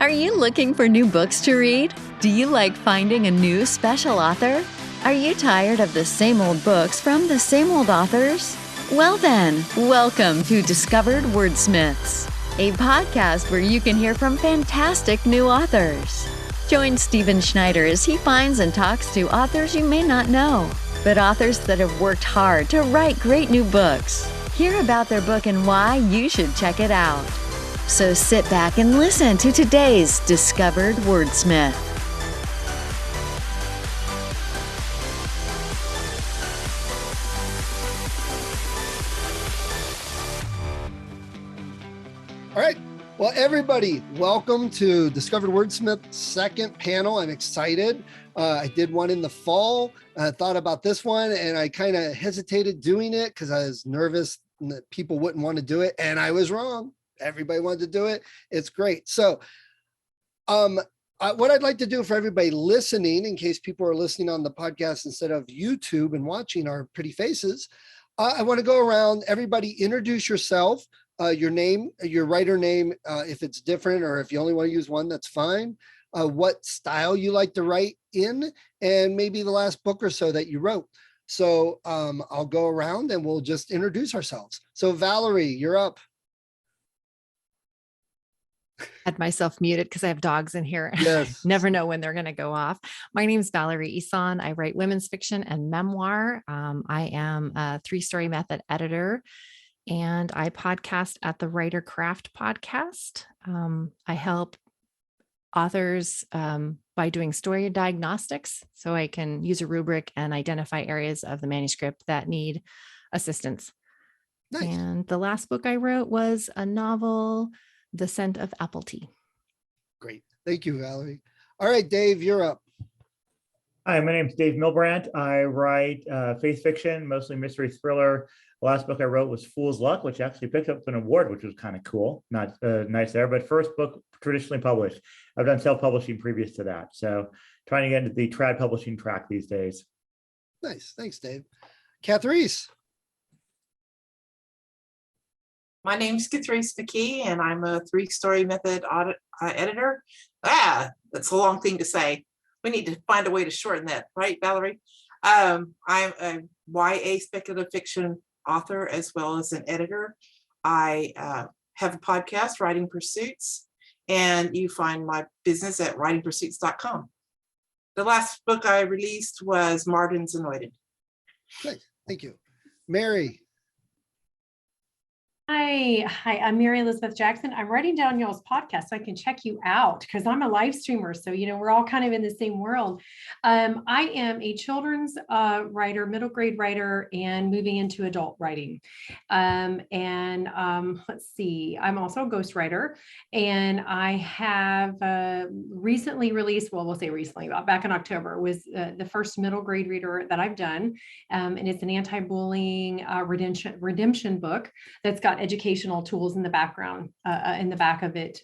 Are you looking for new books to read? Do you like finding a new special author? Are you tired of the same old books from the same old authors? Well then, welcome to Discovered Wordsmiths, a podcast where you can hear from fantastic new authors. Join Stephen Schneider as he finds and talks to authors you may not know, but authors that have worked hard to write great new books. Hear about their book and why you should check it out. So sit back and listen to today's Discovered Wordsmith. All right. Well, everybody, welcome to Discovered Wordsmith's second panel. I'm excited. I did one in the fall. I thought about this one and I kind of hesitated doing it because I was nervous that people wouldn't want to do it. And I was wrong. Everybody wanted to do it. It's great. So what I'd like to do for everybody listening, in case people are listening on the podcast instead of YouTube and watching our pretty faces, I want to go around. Everybody introduce yourself, your name, your writer name, if it's different, or if you only want to use one, that's fine. What style you like to write in, and maybe the last book or so that you wrote. So I'll go around and we'll just introduce ourselves. So Valerie, you're up. Had myself muted because I have dogs in here. Yes. Never know when they're going to go off. My name is Valerie Isan. I write women's fiction and memoir. I am a 3-Story Method editor, and I podcast at the Writer Craft podcast. I help authors by doing story diagnostics, so I can use a rubric and identify areas of the manuscript that need assistance. Nice. And the last book I wrote was a novel, The Scent of Apple Tea. Great. Thank you, Valerie. All right, Dave, you're up. Hi, my name is Dave Milbrandt. I write faith fiction, mostly mystery thriller. The last book I wrote was Fool's Luck, which actually picked up an award, which was kind of cool. Not nice there, but first book traditionally published. I've done self-publishing previous to that. So trying to get into the trad publishing track these days. Nice. Thanks, Dave. Catherese. My name's Catherese McKee, and I'm a 3-Story Method editor. That's a long thing to say. We need to find a way to shorten that, right, Valerie? I'm a YA speculative fiction author as well as an editor. I have a podcast, Writing Pursuits, and you find my business at writingpursuits.com. The last book I released was Martin's Anointed. Nice. Thank you. Mary. Hi, I'm Mary Elizabeth Jackson. I'm writing down y'all's podcast so I can check you out because I'm a live streamer. So, we're all kind of in the same world. I am a children's writer, middle grade writer, and moving into adult writing. Let's see, I'm also a ghostwriter, and I have recently released, well, we'll say recently, back in October, was the first middle grade reader that I've done. And it's an anti-bullying redemption book that's got educational tools in the background, in the back of it.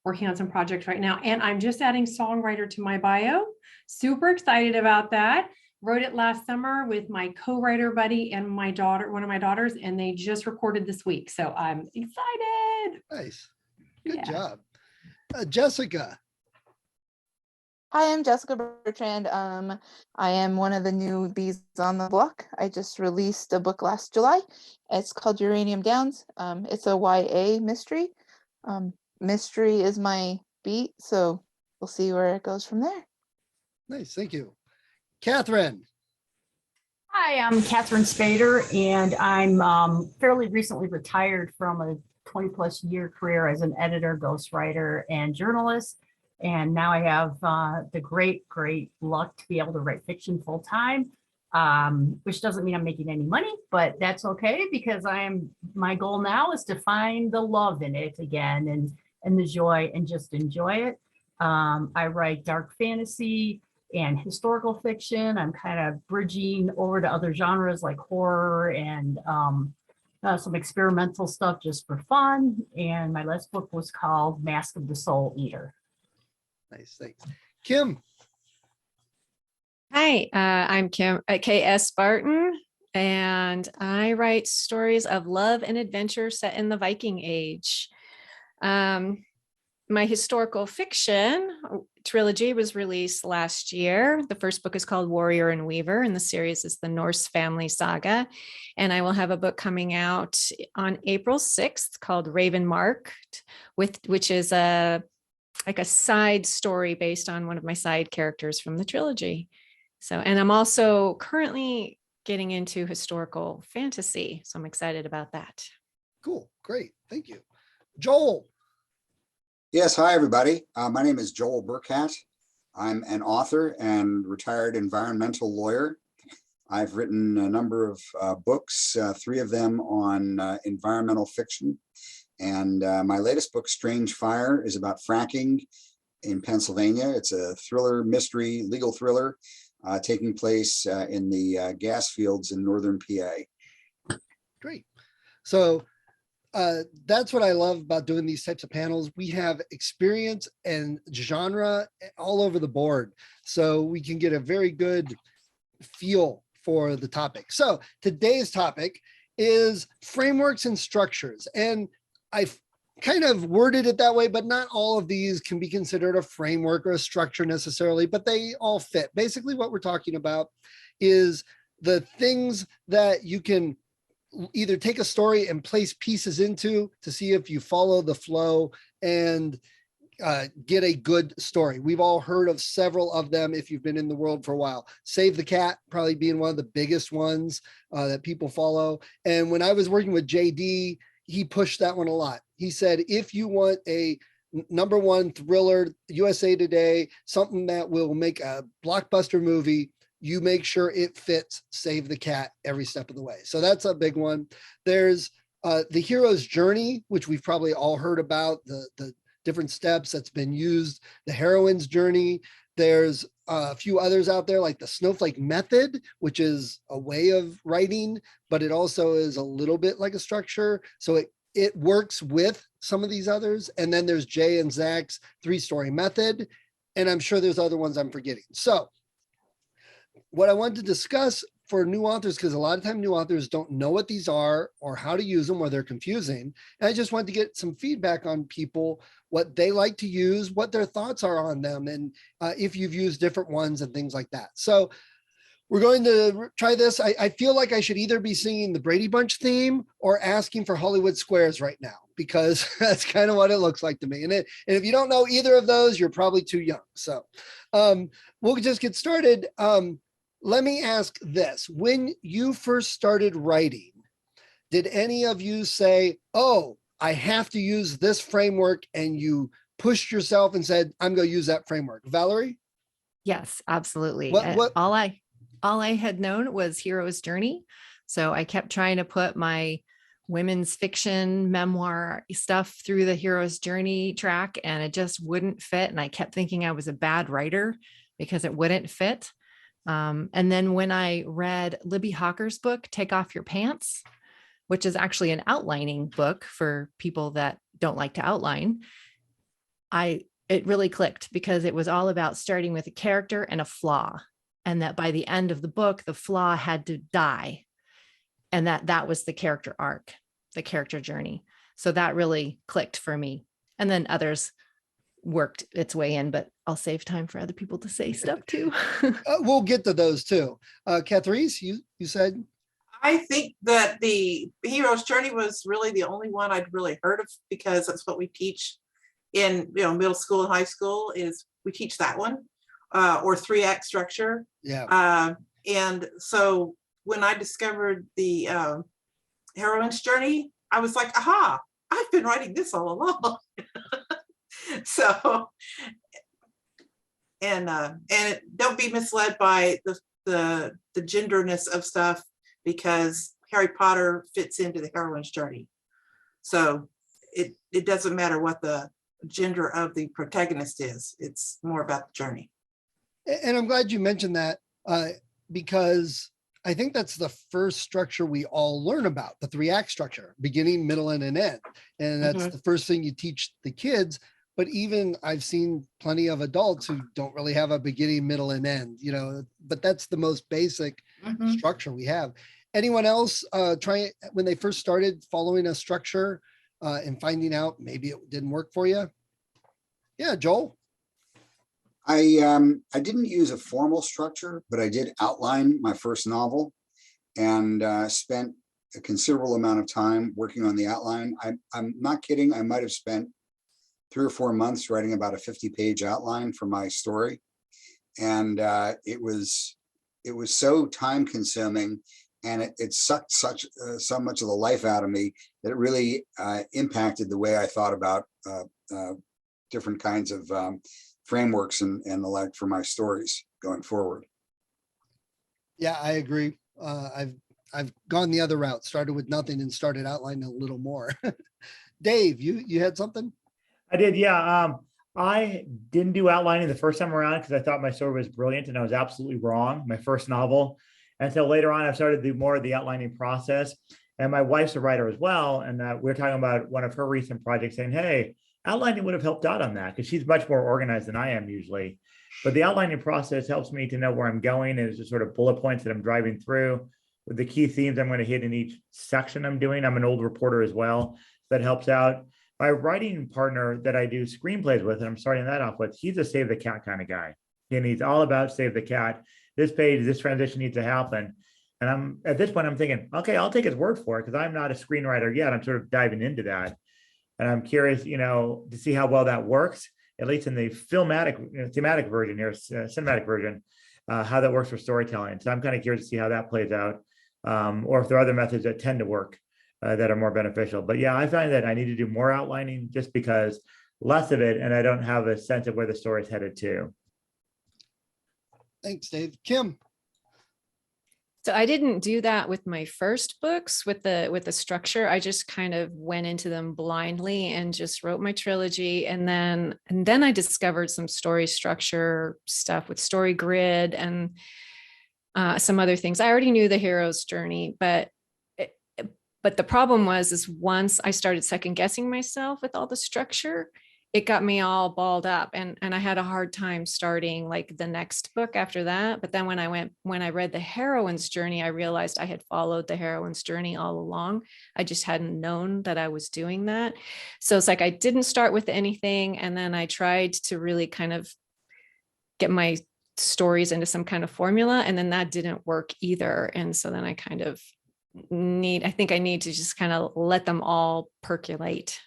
Working on some projects right now. And I'm just adding songwriter to my bio. Super excited about that. Wrote it last summer with my co-writer buddy and my daughter, one of my daughters, and they just recorded this week. So I'm excited. Nice. Good job. Jessica. Hi, I'm Jessica Bertrand. I am one of the newbies on the block. I just released a book last July. It's called Uranium Downs. It's a YA mystery. Mystery is my beat, so we'll see where it goes from there. Nice, thank you. Catherine. Hi, I'm Catherine Spader, and I'm fairly recently retired from a 20-plus year career as an editor, ghostwriter, and journalist. And now I have the great luck to be able to write fiction full time, which doesn't mean I'm making any money, but that's okay because my goal now is to find the love in it again and the joy and just enjoy it. I write dark fantasy and historical fiction. I'm kind of bridging over to other genres like horror and some experimental stuff just for fun. And my last book was called Mask of the Soul Eater. Nice, thanks. Kim. Hi, I'm Kim K.S. Barton, and I write stories of love and adventure set in the Viking Age. my historical fiction trilogy was released last year. The first book is called Warrior and Weaver, and the series is the Norse Family Saga. And I will have a book coming out on April 6th called Raven Marked, which is a side story based on one of my side characters from the trilogy. So, and I'm also currently getting into historical fantasy. So I'm excited about that. Cool. Great. Thank you. Joel. Yes, hi everybody. My name is Joel Burkhat. I'm an author and retired environmental lawyer. I've written a number of books, 3 of them on environmental fiction. And my latest book, Strange Fire, is about fracking in Pennsylvania. It's a thriller, mystery, legal thriller taking place in the gas fields in northern PA. Great. So that's what I love about doing these types of panels. We have experience and genre all over the board, so we can get a very good feel for the topic. So today's topic is frameworks and structures. And I've kind of worded it that way, but not all of these can be considered a framework or a structure necessarily, but they all fit. Basically, what we're talking about is the things that you can either take a story and place pieces into to see if you follow the flow and get a good story. We've all heard of several of them if you've been in the world for a while. Save the Cat probably being one of the biggest ones that people follow. And when I was working with JD, he pushed that one a lot. He said, if you want a #1 thriller, USA Today, something that will make a blockbuster movie, you make sure it fits Save the Cat every step of the way. So that's a big one. There's the hero's journey, which we've probably all heard about, the different steps that's been used, the heroine's journey. There's a few others out there like the Snowflake Method, which is a way of writing, but it also is a little bit like a structure. So it works with some of these others. And then there's Jay and Zach's 3-story method. And I'm sure there's other ones I'm forgetting. So what I want to discuss for new authors, because a lot of time new authors don't know what these are or how to use them, or they're confusing. And I just want to get some feedback on people, what they like to use, what their thoughts are on them, and if you've used different ones and things like that. So we're going to try this. I feel like I should either be singing the Brady Bunch theme or asking for Hollywood Squares right now, because that's kind of what it looks like to me. And if you don't know either of those, you're probably too young. So we'll just get started. Let me ask this. When you first started writing, did any of you say, oh, I have to use this framework, and you pushed yourself and said, I'm going to use that framework? Valerie? Yes, absolutely. What? All I had known was Hero's Journey. So I kept trying to put my women's fiction memoir stuff through the Hero's Journey track, and it just wouldn't fit. And I kept thinking I was a bad writer because it wouldn't fit. And then when I read Libby Hawker's book, Take Off Your Pants, which is actually an outlining book for people that don't like to outline, it really clicked, because it was all about starting with a character and a flaw. And that by the end of the book, the flaw had to die. And that was the character arc, the character journey. So that really clicked for me. And then others worked its way in, but I'll save time for other people to say stuff too. We'll get to those too. Catherine, you said? I think that the Hero's Journey was really the only one I'd really heard of, because that's what we teach in middle school and high school, is we teach that one, or 3-act structure. Yeah. And so when I discovered the Heroine's Journey, I was like, aha, I've been writing this all along. So, and don't be misled by the genderness of stuff, because Harry Potter fits into the heroine's journey. So it doesn't matter what the gender of the protagonist is. It's more about the journey. And I'm glad you mentioned that, because I think that's the first structure we all learn about, the 3-act structure, beginning, middle, and an end. And that's the first thing you teach the kids. But even I've seen plenty of adults who don't really have a beginning, middle, and end, but that's the most basic structure we have. Anyone else try when they first started following a structure and finding out maybe it didn't work for you? Yeah, Joel. I didn't use a formal structure, but I did outline my first novel and spent a considerable amount of time working on the outline. I'm not kidding. I might have spent 3 or 4 months writing about a 50-page outline for my story. And it was so time consuming, and it sucked so much of the life out of me that it really impacted the way I thought about different kinds of frameworks and the like for my stories going forward. Yeah, I agree. I've gone the other route, started with nothing and started outlining a little more. Dave, you had something? I did, yeah. I didn't do outlining the first time around because I thought my story was brilliant, and I was absolutely wrong, my first novel. And so later on, I've started to do more of the outlining process. And my wife's a writer as well. And we're talking about one of her recent projects saying, hey, outlining would have helped out on that, because she's much more organized than I am usually. But the outlining process helps me to know where I'm going. It's just sort of bullet points that I'm driving through with the key themes I'm going to hit in each section I'm doing. I'm an old reporter as well. That helps out. My writing partner that I do screenplays with, and I'm starting that off with, he's a save the cat kind of guy. And he's all about save the cat. This page, this transition needs to happen. And I'm at this point, I'm thinking, okay, I'll take his word for it, because I'm not a screenwriter yet. I'm sort of diving into that. And I'm curious, to see how well that works, at least in the thematic version here, cinematic version, how that works for storytelling. So I'm kind of curious to see how that plays out, or if there are other methods that tend to work that are more beneficial. But yeah, I find that I need to do more outlining just because less of it, and I don't have a sense of where the story is headed to. Thanks, Dave. Kim. So I didn't do that with my first books with the structure. I just kind of went into them blindly and just wrote my trilogy. And then I discovered some story structure stuff with story grid and some other things. I already knew the hero's journey, but the problem is once I started second guessing myself with all the structure, it got me all balled up, and I had a hard time starting like the next book after that. But then when I read the heroine's journey, I realized I had followed the heroine's journey all along. I just hadn't known that I was doing that. So it's like I didn't start with anything, and then I tried to really kind of get my stories into some kind of formula, and then that didn't work either. And so then I kind of I think I need to just kind of let them all percolate.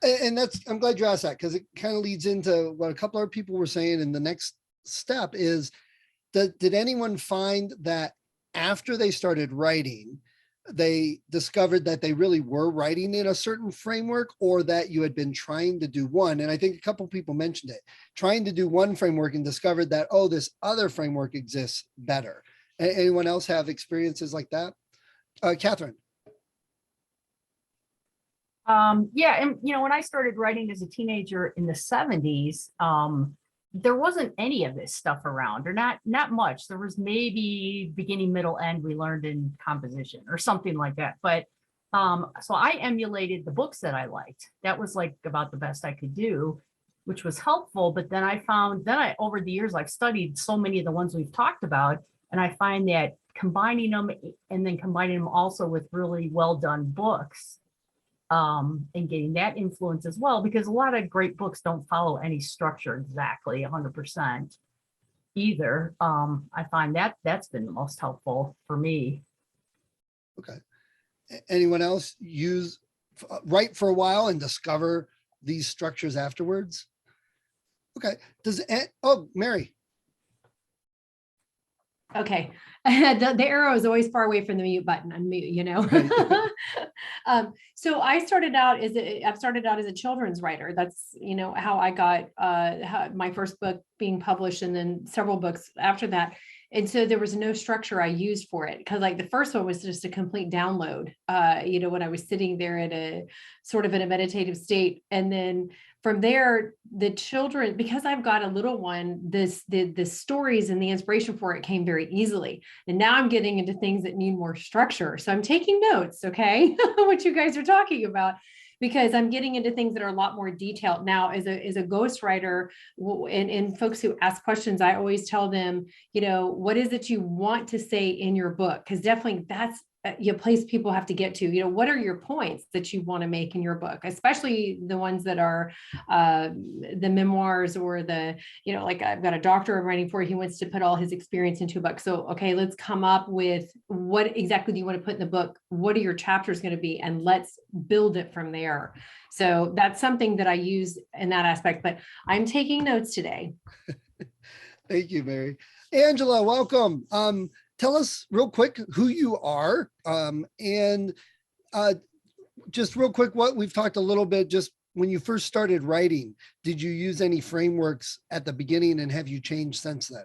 And I'm glad you asked that, because it kind of leads into what a couple of people were saying. And the next step is that, did anyone find that after they started writing, they discovered that they really were writing in a certain framework, or that you had been trying to do one? And I think a couple of people mentioned it, trying to do one framework and discovered that, oh, this other framework exists better. Anyone else have experiences like that? Catherine. Yeah, and when I started writing as a teenager in the 70s, there wasn't any of this stuff around, or not much. There was maybe beginning, middle, end we learned in composition or something like that. But so I emulated the books that I liked. That was like about the best I could do, which was helpful. But then over the years, I've studied so many of the ones we've talked about, and I find that combining them and then combining them also with really well done books, and getting that influence as well, because a lot of great books don't follow any structure exactly 100% either. I find that that's been the most helpful for me. Okay. Anyone else write for a while and discover these structures afterwards? Okay. Mary. Okay. The arrow is always far away from the mute button, unmute, so I started out as a children's writer. That's, how I got my first book being published, and then several books after that. And so there was no structure I used for it, because like the first one was just a complete download, when I was sitting there in a meditative state. And then from there, the children, because I've got a little one, the stories and the inspiration for it came very easily. And now I'm getting into things that need more structure. So I'm taking notes, okay, what you guys are talking about, because I'm getting into things that are a lot more detailed now. As a ghostwriter, and folks who ask questions, I always tell them, what is it you want to say in your book? Because definitely that's place people have to get to, what are your points that you want to make in your book, especially the ones that are the memoirs or the, like I've got a doctor I'm writing for, he wants to put all his experience into a book. So, okay, let's come up with what exactly do you want to put in the book? What are your chapters going to be? And let's build it from there. So that's something that I use in that aspect, but I'm taking notes today. Thank you, Mary. Angela, welcome. Tell us real quick who you are, and just real quick, what we've talked a little bit, just when you first started writing, did you use any frameworks at the beginning, and have you changed since then?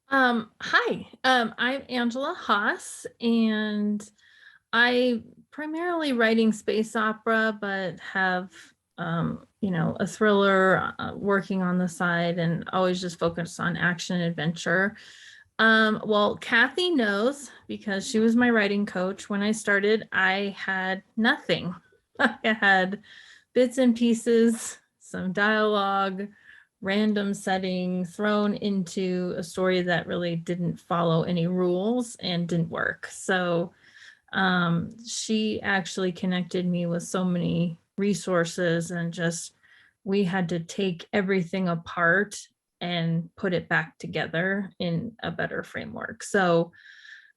Hi, I'm Angela Haas, and I primarily writing space opera, but have a thriller working on the side, and always just focused on action and adventure. Well, Kathy knows because she was my writing coach. When I started, I had nothing. I had bits and pieces, some dialogue, random setting thrown into a story that really didn't follow any rules and didn't work. So she actually connected me with so many resources, and just we had to take everything apart and put it back together in a better framework. So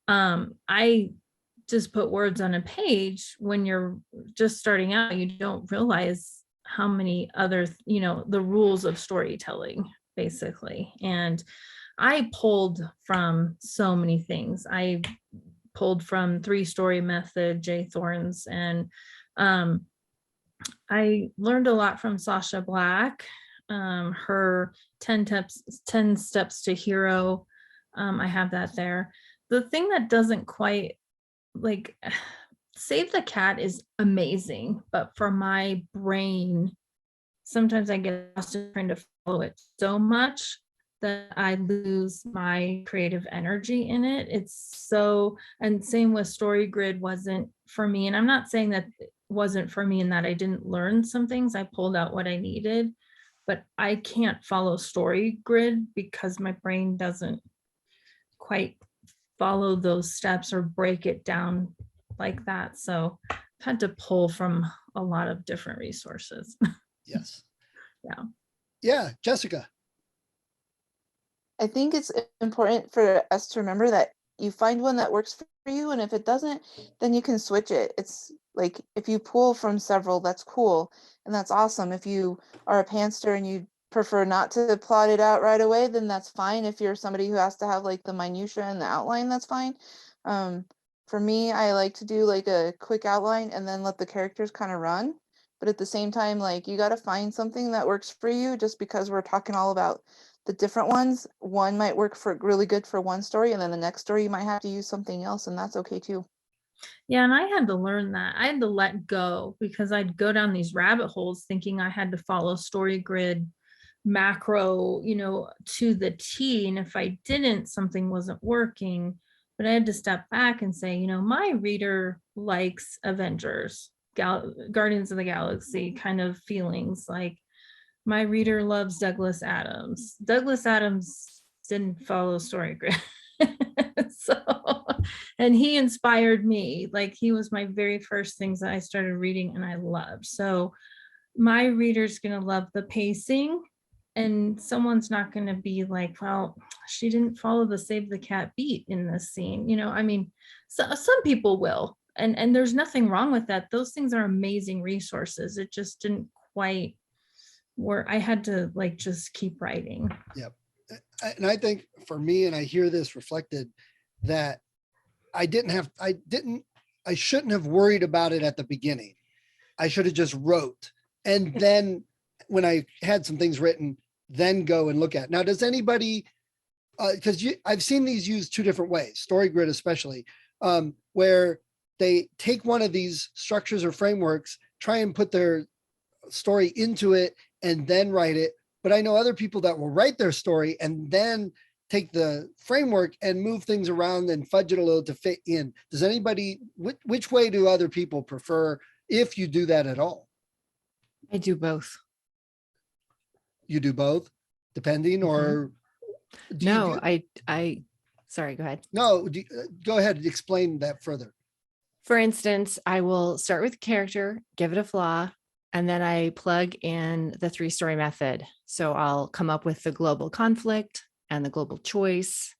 I just put words on a page. When you're just starting out, you don't realize how many other, the rules of storytelling, basically. And I pulled from so many things. I pulled from 3-Story Method, Jay Thorne's, and I learned a lot from Sasha Black, her 10 steps to hero. I have that there. The thing that doesn't quite, like, Save the Cat is amazing, but for my brain, sometimes I get lost in trying to follow it so much that I lose my creative energy in it. It's so, and same with Story Grid wasn't for me. And I'm not saying that it wasn't for me and that I didn't learn some things. I pulled out what I needed, but I can't follow Story Grid because my brain doesn't quite follow those steps or break it down like that. So I've had to pull from a lot of different resources. Yes. Yeah. Yeah. Jessica. I think it's important for us to remember that you find one that works for you, and if it doesn't, then you can switch it. It's like if you pull from several, that's cool and that's awesome. If you are a pantser and you prefer not to plot it out right away, then that's fine. If you're somebody who has to have like the minutia and the outline, that's fine. For me, I like to do like a quick outline and then let the characters kind of run. But at the same time, like you got to find something that works for you. Just because we're talking all about the different ones, one might work for really good for one story, and then the next story you might have to use something else, and that's okay too. Yeah, and I had to learn that. I had to let go because I'd go down these rabbit holes thinking I had to follow Story Grid macro, to the T. And if I didn't, something wasn't working. But I had to step back and say, my reader likes Avengers, Guardians of the Galaxy kind of feelings. Like, my reader loves Douglas Adams. Douglas Adams didn't follow Story Grid. So, and he inspired me. Like, he was my very first things that I started reading and I loved. So my reader's going to love the pacing, and someone's not going to be like, well, she didn't follow the Save the Cat beat in this scene. So some people will, and there's nothing wrong with that. Those things are amazing resources. It just didn't quite where I had to just keep writing. Yep. And I think for me, and I hear this reflected, that I shouldn't have worried about it at the beginning. I should have just wrote. And then when I had some things written, then go and look at. Now, does anybody, because I've seen these used two different ways, Story Grid especially, where they take one of these structures or frameworks, try and put their story into it, and then write it. But I know other people that will write their story and then take the framework and move things around and fudge it a little to fit in. Does anybody, which way do other people prefer, if you do that at all? I do both. You do both, depending, or no, I Sorry, go ahead. No, go ahead and explain that further. For instance, I will start with character, give it a flaw, and then I plug in the 3-story method. So I'll come up with the global conflict and the global choice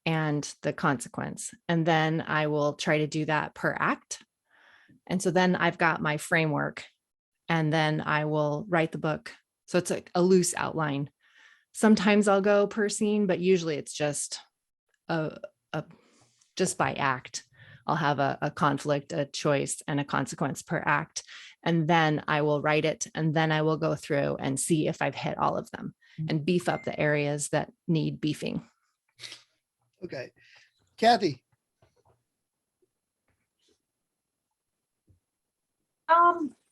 and the consequence. And then I will try to do that per act. And so then I've got my framework, and then I will write the book. So it's like a loose outline. Sometimes I'll go per scene, but usually it's just just by act. I'll have a conflict, a choice, and a consequence per act. And then I will write it. And then I will go through and see if I've hit all of them and beef up the areas that need beefing. Okay. Kathy.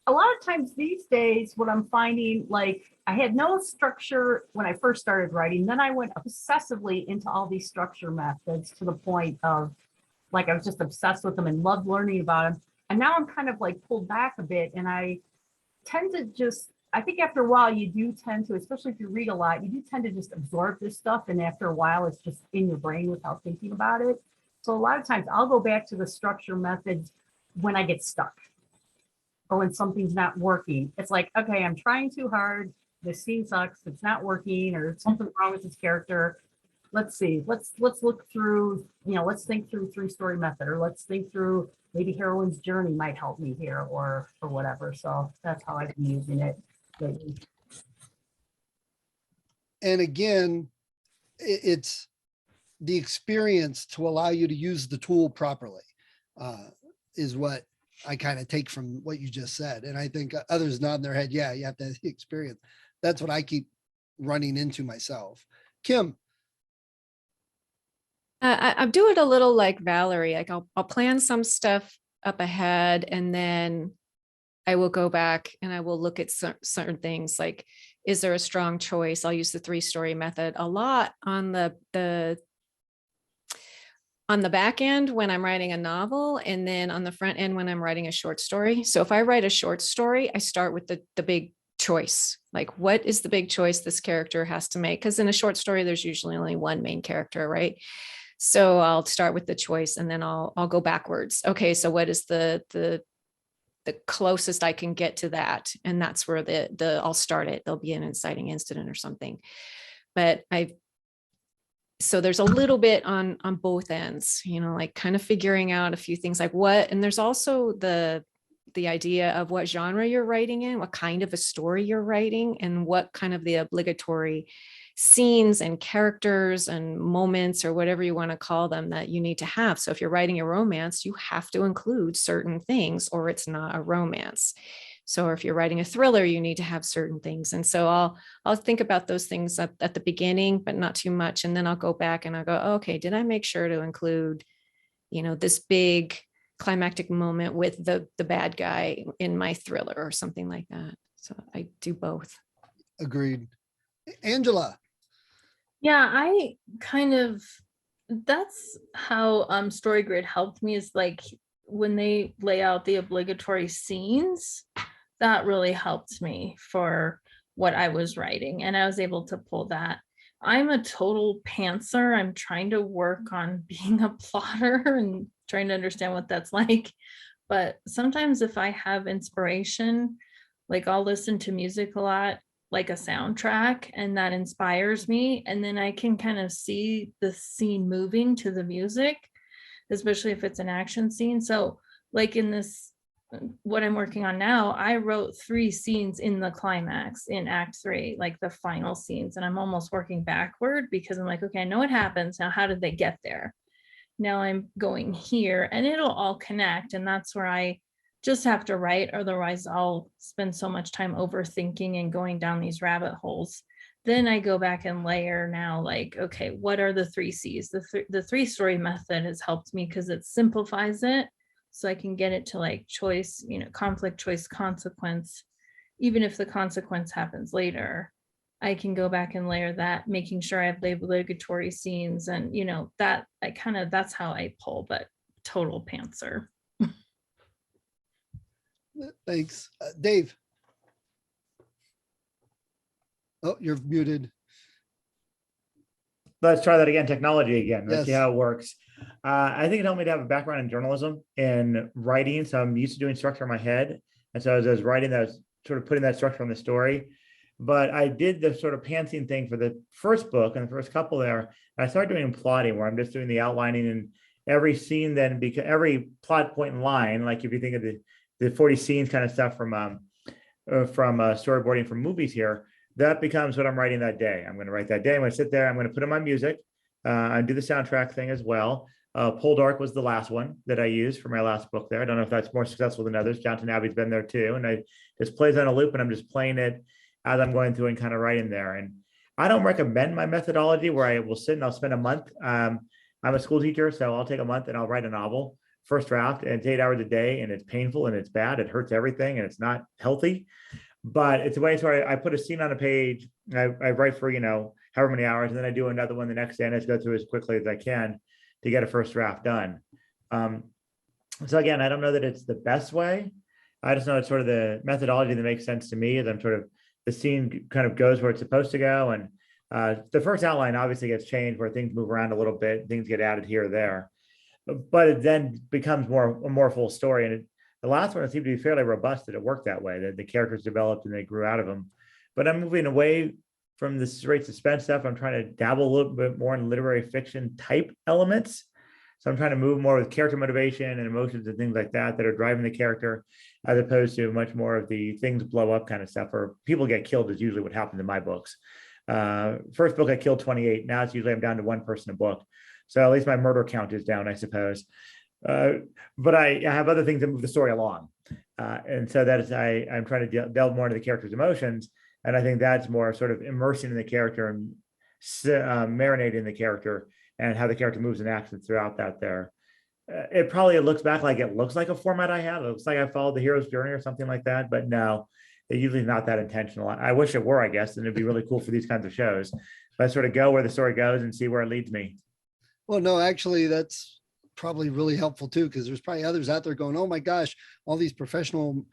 A lot of times these days, what I'm finding, like I had no structure when I first started writing. Then I went obsessively into all these structure methods to the point of like, I was just obsessed with them and loved learning about them. And now I'm kind of like pulled back a bit. And I tend to just, I think after a while you do tend to, especially if you read a lot, you do tend to just absorb this stuff. And after a while, it's just in your brain without thinking about it. So a lot of times I'll go back to the structure methods when I get stuck or when something's not working. It's like, okay, I'm trying too hard. This scene sucks. It's not working, or something wrong with this character. Let's see. Let's look through, let's think through 3-story method, or let's think through maybe Heroine's Journey might help me here, or whatever. So that's how I've been using it lately. And again, it's the experience to allow you to use the tool properly, is what I kind of take from what you just said. And I think others nod their head. Yeah, you have to have the experience. That's what I keep running into myself. Kim. I do it a little like Valerie. Like I'll plan some stuff up ahead, and then I will go back and I will look at certain things. Like, is there a strong choice? I'll use the 3-story method a lot on the back end when I'm writing a novel, and then on the front end when I'm writing a short story. So if I write a short story, I start with the big choice. Like, what is the big choice this character has to make? Because in a short story, there's usually only one main character, right? So I'll start with the choice, and then I'll go backwards. Okay, so what is the closest I can get to that? And that's where I'll start it. There'll be an inciting incident or something. But so there's a little bit on both ends, like kind of figuring out a few things like what, and there's also the idea of what genre you're writing in, what kind of a story you're writing, and what kind of the obligatory scenes and characters and moments, or whatever you want to call them, that you need to have. So if you're writing a romance, you have to include certain things or it's not a romance. So if you're writing a thriller, you need to have certain things. And so I'll think about those things at the beginning, but not too much. And then I'll go back and I'll go, okay, did I make sure to include, this big climactic moment with the bad guy in my thriller or something like that. So I do both. Agreed. Angela. Yeah, that's how StoryGrid helped me, is like when they lay out the obligatory scenes, that really helped me for what I was writing. And I was able to pull that. I'm a total pantser. I'm trying to work on being a plotter and trying to understand what that's like. But sometimes if I have inspiration, like I'll listen to music a lot, like a soundtrack, and that inspires me. And then I can kind of see the scene moving to the music, especially if it's an action scene. So like in this, what I'm working on now, I wrote 3 scenes in the climax in Act 3, like the final scenes. And I'm almost working backward because I'm like, okay, I know what happens. Now, how did they get there? Now I'm going here, and it'll all connect. And that's where I just have to write. Otherwise, I'll spend so much time overthinking and going down these rabbit holes. Then I go back and layer now, like, okay, what are the 3 C's? The 3-story method has helped me because it simplifies it. So I can get it to like choice, conflict, choice, consequence. Even if the consequence happens later, I can go back and layer that, making sure I have the obligatory scenes, and that's how I pull, but total pantser. Thanks. Dave. Oh, you're muted. let's try that again. Technology again. Let's see Yes. how it works. I think it helped me to have a background in journalism and writing. So I'm used to doing structure in my head. And so as I was writing, that was sort of putting that structure on the story. But I did the sort of pantsing thing for the first book and the first couple there. I started doing plotting where I'm just doing the outlining, and every scene then, because every plot point in line, like if you think of the 40 scenes kind of stuff from storyboarding from movies here, that becomes what I'm writing that day. I'm going to write that day. I'm going to sit there. I'm going to put in my music and do the soundtrack thing as well. Pole Dark was the last one that I used for my last book there. I don't know if that's more successful than others. Downton Abbey's been there too. And I just plays on a loop, and I'm just playing it as I'm going through and kind of writing there. And I don't recommend my methodology where I will sit and I'll spend a month. I'm a school teacher, so I'll take a month and I'll write a novel, first draft, and it's 8 hours a day, and it's painful and it's bad. It hurts everything and it's not healthy. But it's a way where I put a scene on a page, I write for, however many hours, and then I do another one the next day, and I just go through as quickly as I can to get a first draft done. So again, I don't know that it's the best way. I just know it's sort of the methodology that makes sense to me, as I'm sort of, the scene kind of goes where it's supposed to go. And the first outline obviously gets changed where things move around a little bit, things get added here or there, but it then becomes a more full story. And the last one, it seemed to be fairly robust, that it worked that way, that the characters developed and they grew out of them. But I'm moving away from the straight suspense stuff. I'm trying to dabble a little bit more in literary fiction type elements. So I'm trying to move more with character motivation and emotions and things like that are driving the character, as opposed to much more of the things blow up kind of stuff, or people get killed is usually what happens in my books. First book, I killed 28. Now it's usually I'm down to one person a book. So at least my murder count is down, I suppose. But I have other things that move the story along. And so that is, I'm trying to delve more into the character's emotions. And I think that's more sort of immersing in the character and marinating in the character and how the character moves and acts throughout that there. It probably looks back like it looks like a format I have. It looks like I followed the hero's journey or something like that. But no, it usually is not that intentional. I wish it were, I guess, and it'd be really cool for these kinds of shows. But I sort of go where the story goes and see where it leads me. Well, no, actually, that's probably really helpful too, because there's probably others out there going, oh my gosh, all these professional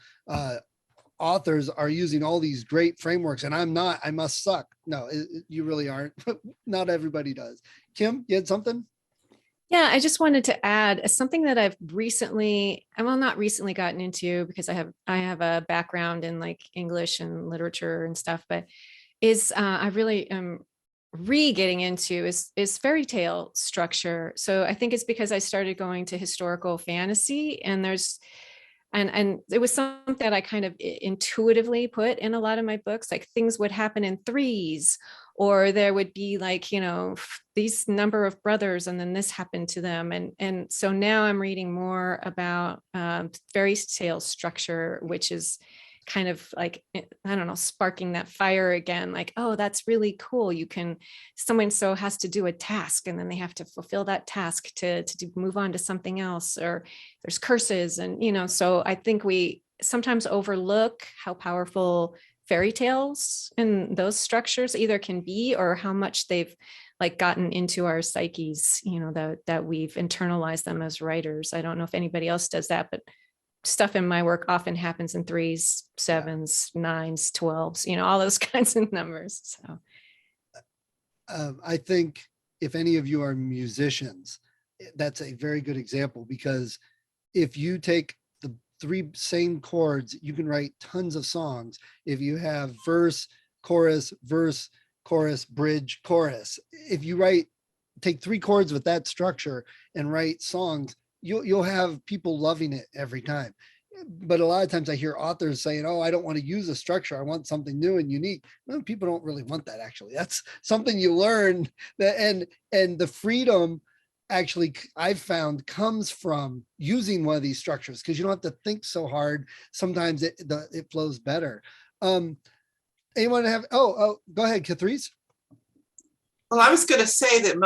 authors are using all these great frameworks and I'm not, I must suck. No, you really aren't. Not everybody does. Kim, you had something? Yeah, I just wanted to add something that I've recently, well, not recently gotten into, because I have a background in like English and literature and stuff, but I really am getting into is fairy tale structure. So I think it's because I started going to historical fantasy, and and it was something that I kind of intuitively put in a lot of my books, like things would happen in threes, or there would be like, these number of brothers, and then this happened to them. And so now I'm reading more about fairy tale structure, which is kind of like, I don't know, sparking that fire again, like, oh, that's really cool. Someone so has to do a task, and then they have to fulfill that task to move on to something else, or there's curses. And, so I think we sometimes overlook how powerful fairy tales and those structures either can be, or how much they've like gotten into our psyches, that we've internalized them as writers. I don't know if anybody else does that, but stuff in my work often happens in 3s, 7s, 9s, 12s, all those kinds of numbers. So I think if any of you are musicians, that's a very good example, because if you take the 3 same chords, you can write tons of songs. If you have verse, chorus, bridge, chorus, if you take 3 chords with that structure and write songs, you'll have people loving it every time. But a lot of times I hear authors saying, oh, I don't want to use a structure, I want something new and unique. Well, people don't really want that, actually. That's something you learn, and the freedom actually I've found comes from using one of these structures, because you don't have to think so hard. Sometimes it flows better. Anyone have, go ahead, Catrice. Well, I was going to say that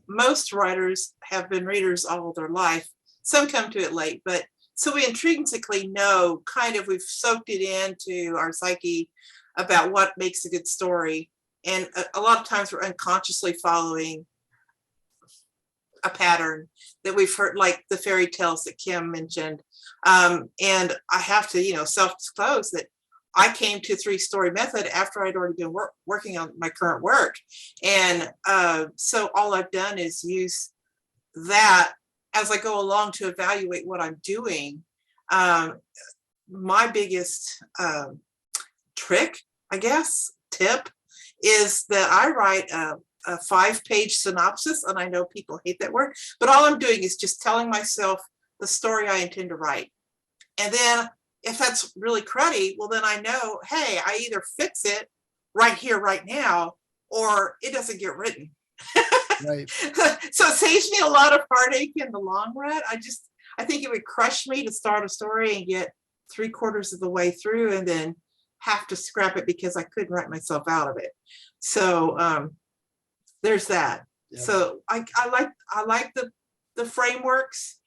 most writers have been readers all their life. Some come to it late, but so we intrinsically know, kind of, we've soaked it into our psyche about what makes a good story. And a lot of times we're unconsciously following a pattern that we've heard, like the fairy tales that Kim mentioned. And I have to, self-disclose that I came to three-story method after I'd already been working on my current work. And so all I've done is use that as I go along to evaluate what I'm doing. My biggest trick, I guess, tip is that I write a 5-page synopsis, and I know people hate that word, but all I'm doing is just telling myself the story I intend to write. And then if that's really cruddy, well, then I know, hey, I either fix it right here, right now, or it doesn't get written. Right. So it saves me a lot of heartache in the long run. I think it would crush me to start a story and get 3/4 of the way through and then have to scrap it because I couldn't write myself out of it. So there's that. Yep. So I like the frameworks,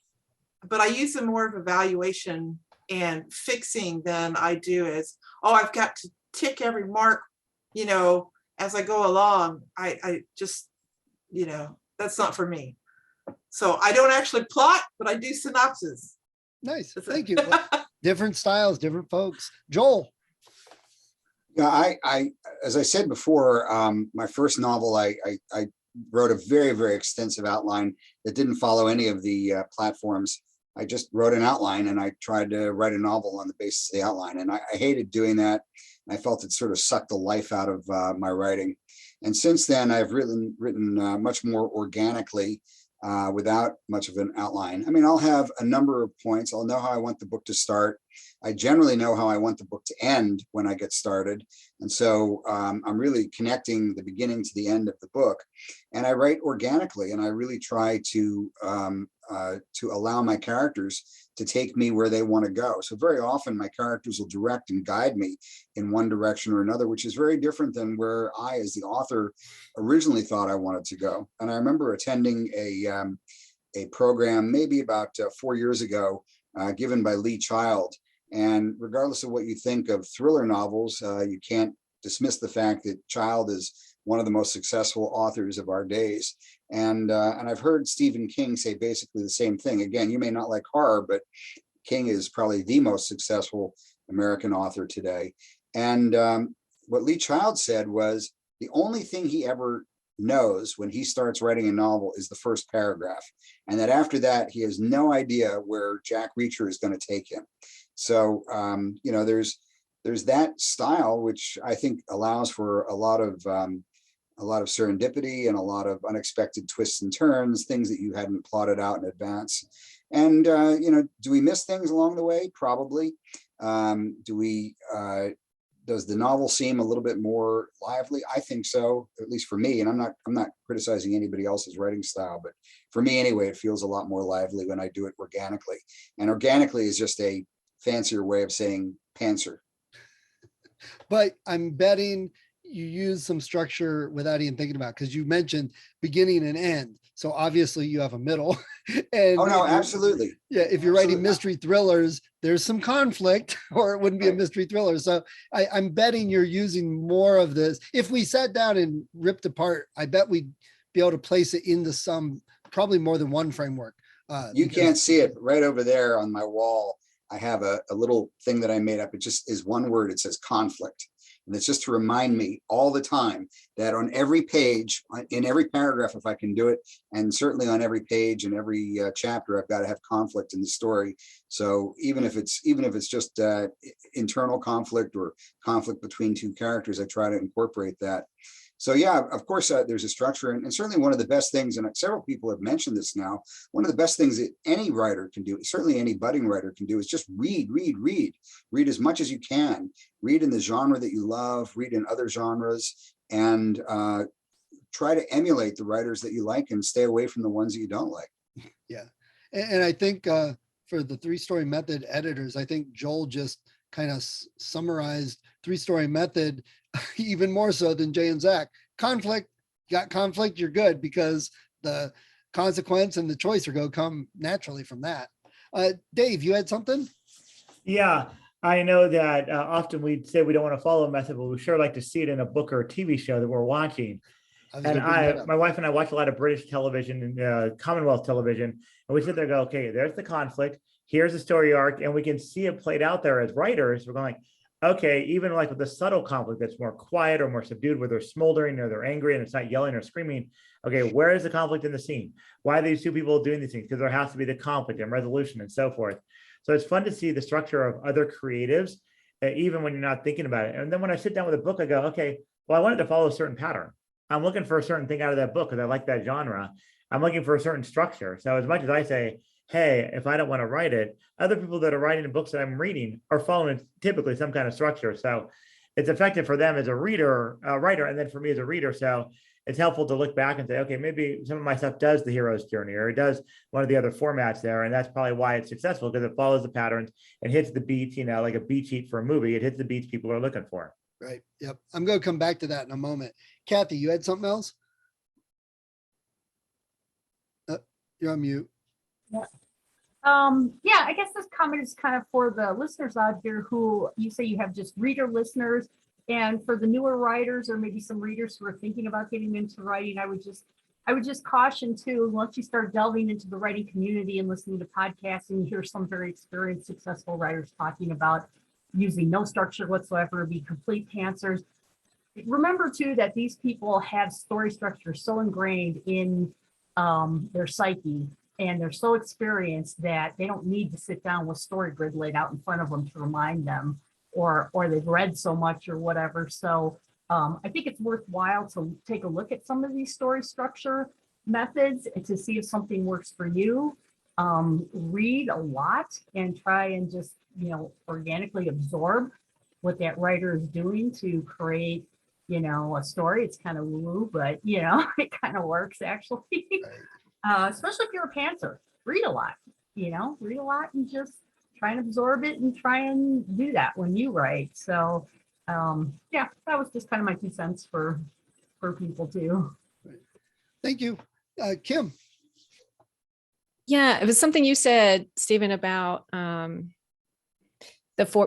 but I use them more of evaluation and fixing than I do as, oh, I've got to tick every mark, as I go along. I just, that's not for me. So I don't actually plot, but I do synopsis. Nice. Thank you. Well, different styles, different folks. Joel. Yeah, I as I said before, my first novel, I wrote a very, very extensive outline that didn't follow any of the platforms. I just wrote an outline and I tried to write a novel on the basis of the outline. And I hated doing that. I felt it sort of sucked the life out of my writing. And since then, I've written much more organically without much of an outline. I mean, I'll have a number of points. I'll know how I want the book to start. I generally know how I want the book to end when I get started. And so I'm really connecting the beginning to the end of the book. And I write organically, and I really try to allow my characters to take me where they want to go. So very often my characters will direct and guide me in one direction or another, which is very different than where I, as the author, originally thought I wanted to go. And I remember attending a program maybe about 4 years ago, given by Lee Child. And regardless of what you think of thriller novels, you can't dismiss the fact that Child is one of the most successful authors of our days. And I've heard Stephen King say basically the same thing. Again, you may not like horror, but King is probably the most successful American author today. And what Lee Child said was the only thing he ever knows when he starts writing a novel is the first paragraph. And that after that, he has no idea where Jack Reacher is going to take him. So, there's that style, which I think allows for a lot of serendipity and a lot of unexpected twists and turns, things that you hadn't plotted out in advance. And, do we miss things along the way? Probably. Does the novel seem a little bit more lively? I think so, at least for me. And I'm not criticizing anybody else's writing style, but for me anyway, it feels a lot more lively when I do it organically. And organically is just a fancier way of saying pantser. But I'm betting you use some structure without even thinking about it, because you mentioned beginning and end. So obviously you have a middle. And oh no, absolutely. Yeah, if you're writing mystery thrillers, there's some conflict, or it wouldn't be a mystery thriller. So I'm betting you're using more of this. If we sat down and ripped apart, I bet we'd be able to place it into some, probably more than one framework. You can't see it right over there on my wall. I have a little thing that I made up. It just is one word. It says conflict. And it's just to remind me all the time that on every page, in every paragraph, if I can do it, and certainly on every page and every chapter, I've got to have conflict in the story. So even if it's just internal conflict or conflict between two characters, I try to incorporate that. So yeah, of course, there's a structure, and certainly one of the best things, and several people have mentioned this now, one of the best things that any writer can do, certainly any budding writer can do, is just read as much as you can. Read in the genre that you love, read in other genres, and try to emulate the writers that you like and stay away from the ones that you don't like. Yeah, and I think for the three-story method editors, I think Joel just kind of summarized three-story method even more so than Jay and Zach. Conflict, you got conflict, you're good, because the consequence and the choice are going to come naturally from that. Dave, you had something? Yeah, I know that often we say we don't want to follow a method, but we sure like to see it in a book or a TV show that we're watching. And my wife and I watch a lot of British television and Commonwealth television, and we sit there and go, okay, there's the conflict, here's the story arc, and we can see it played out there as writers. We're going, okay, even like with the subtle conflict that's more quiet or more subdued, where they're smoldering or they're angry and it's not yelling or screaming. Okay, where is the conflict in the scene? Why are these two people doing these things? Because there has to be the conflict and resolution and so forth. So it's fun to see the structure of other creatives, even when you're not thinking about it. And then when I sit down with a book, I go, okay, well, I wanted to follow a certain pattern. I'm looking for a certain thing out of that book because I like that genre. I'm looking for a certain structure. So as much as I say, hey, if I don't want to write it, other people that are writing the books that I'm reading are following typically some kind of structure. So it's effective for them as a reader, writer, and then for me as a reader. So it's helpful to look back and say, okay, maybe some of my stuff does the hero's journey, or it does one of the other formats there. And that's probably why it's successful, because it follows the patterns and hits the beats, like a beat sheet for a movie. It hits the beats people are looking for. Right. Yep. I'm going to come back to that in a moment. Kathy, you had something else? You're on mute. Yeah. Yeah, I guess this comment is kind of for the listeners out here who you say you have just reader listeners, and for the newer writers or maybe some readers who are thinking about getting into writing, I would just caution too, once you start delving into the writing community and listening to podcasts, and you hear some very experienced, successful writers talking about using no structure whatsoever, be complete pantsers. Remember too that these people have story structure so ingrained in their psyche, and they're so experienced that they don't need to sit down with story grid laid out in front of them to remind them, or they've read so much or whatever. So I think it's worthwhile to take a look at some of these story structure methods and to see if something works for you. Read a lot and try and just, organically absorb what that writer is doing to create, a story. It's kind of woo, but it kind of works actually. Especially if you're a pantser, read a lot, read a lot and just try and absorb it and try and do that when you write. So yeah, that was just kind of my 2 cents for people too. Thank you. Kim. Yeah, it was something you said, Stephen, about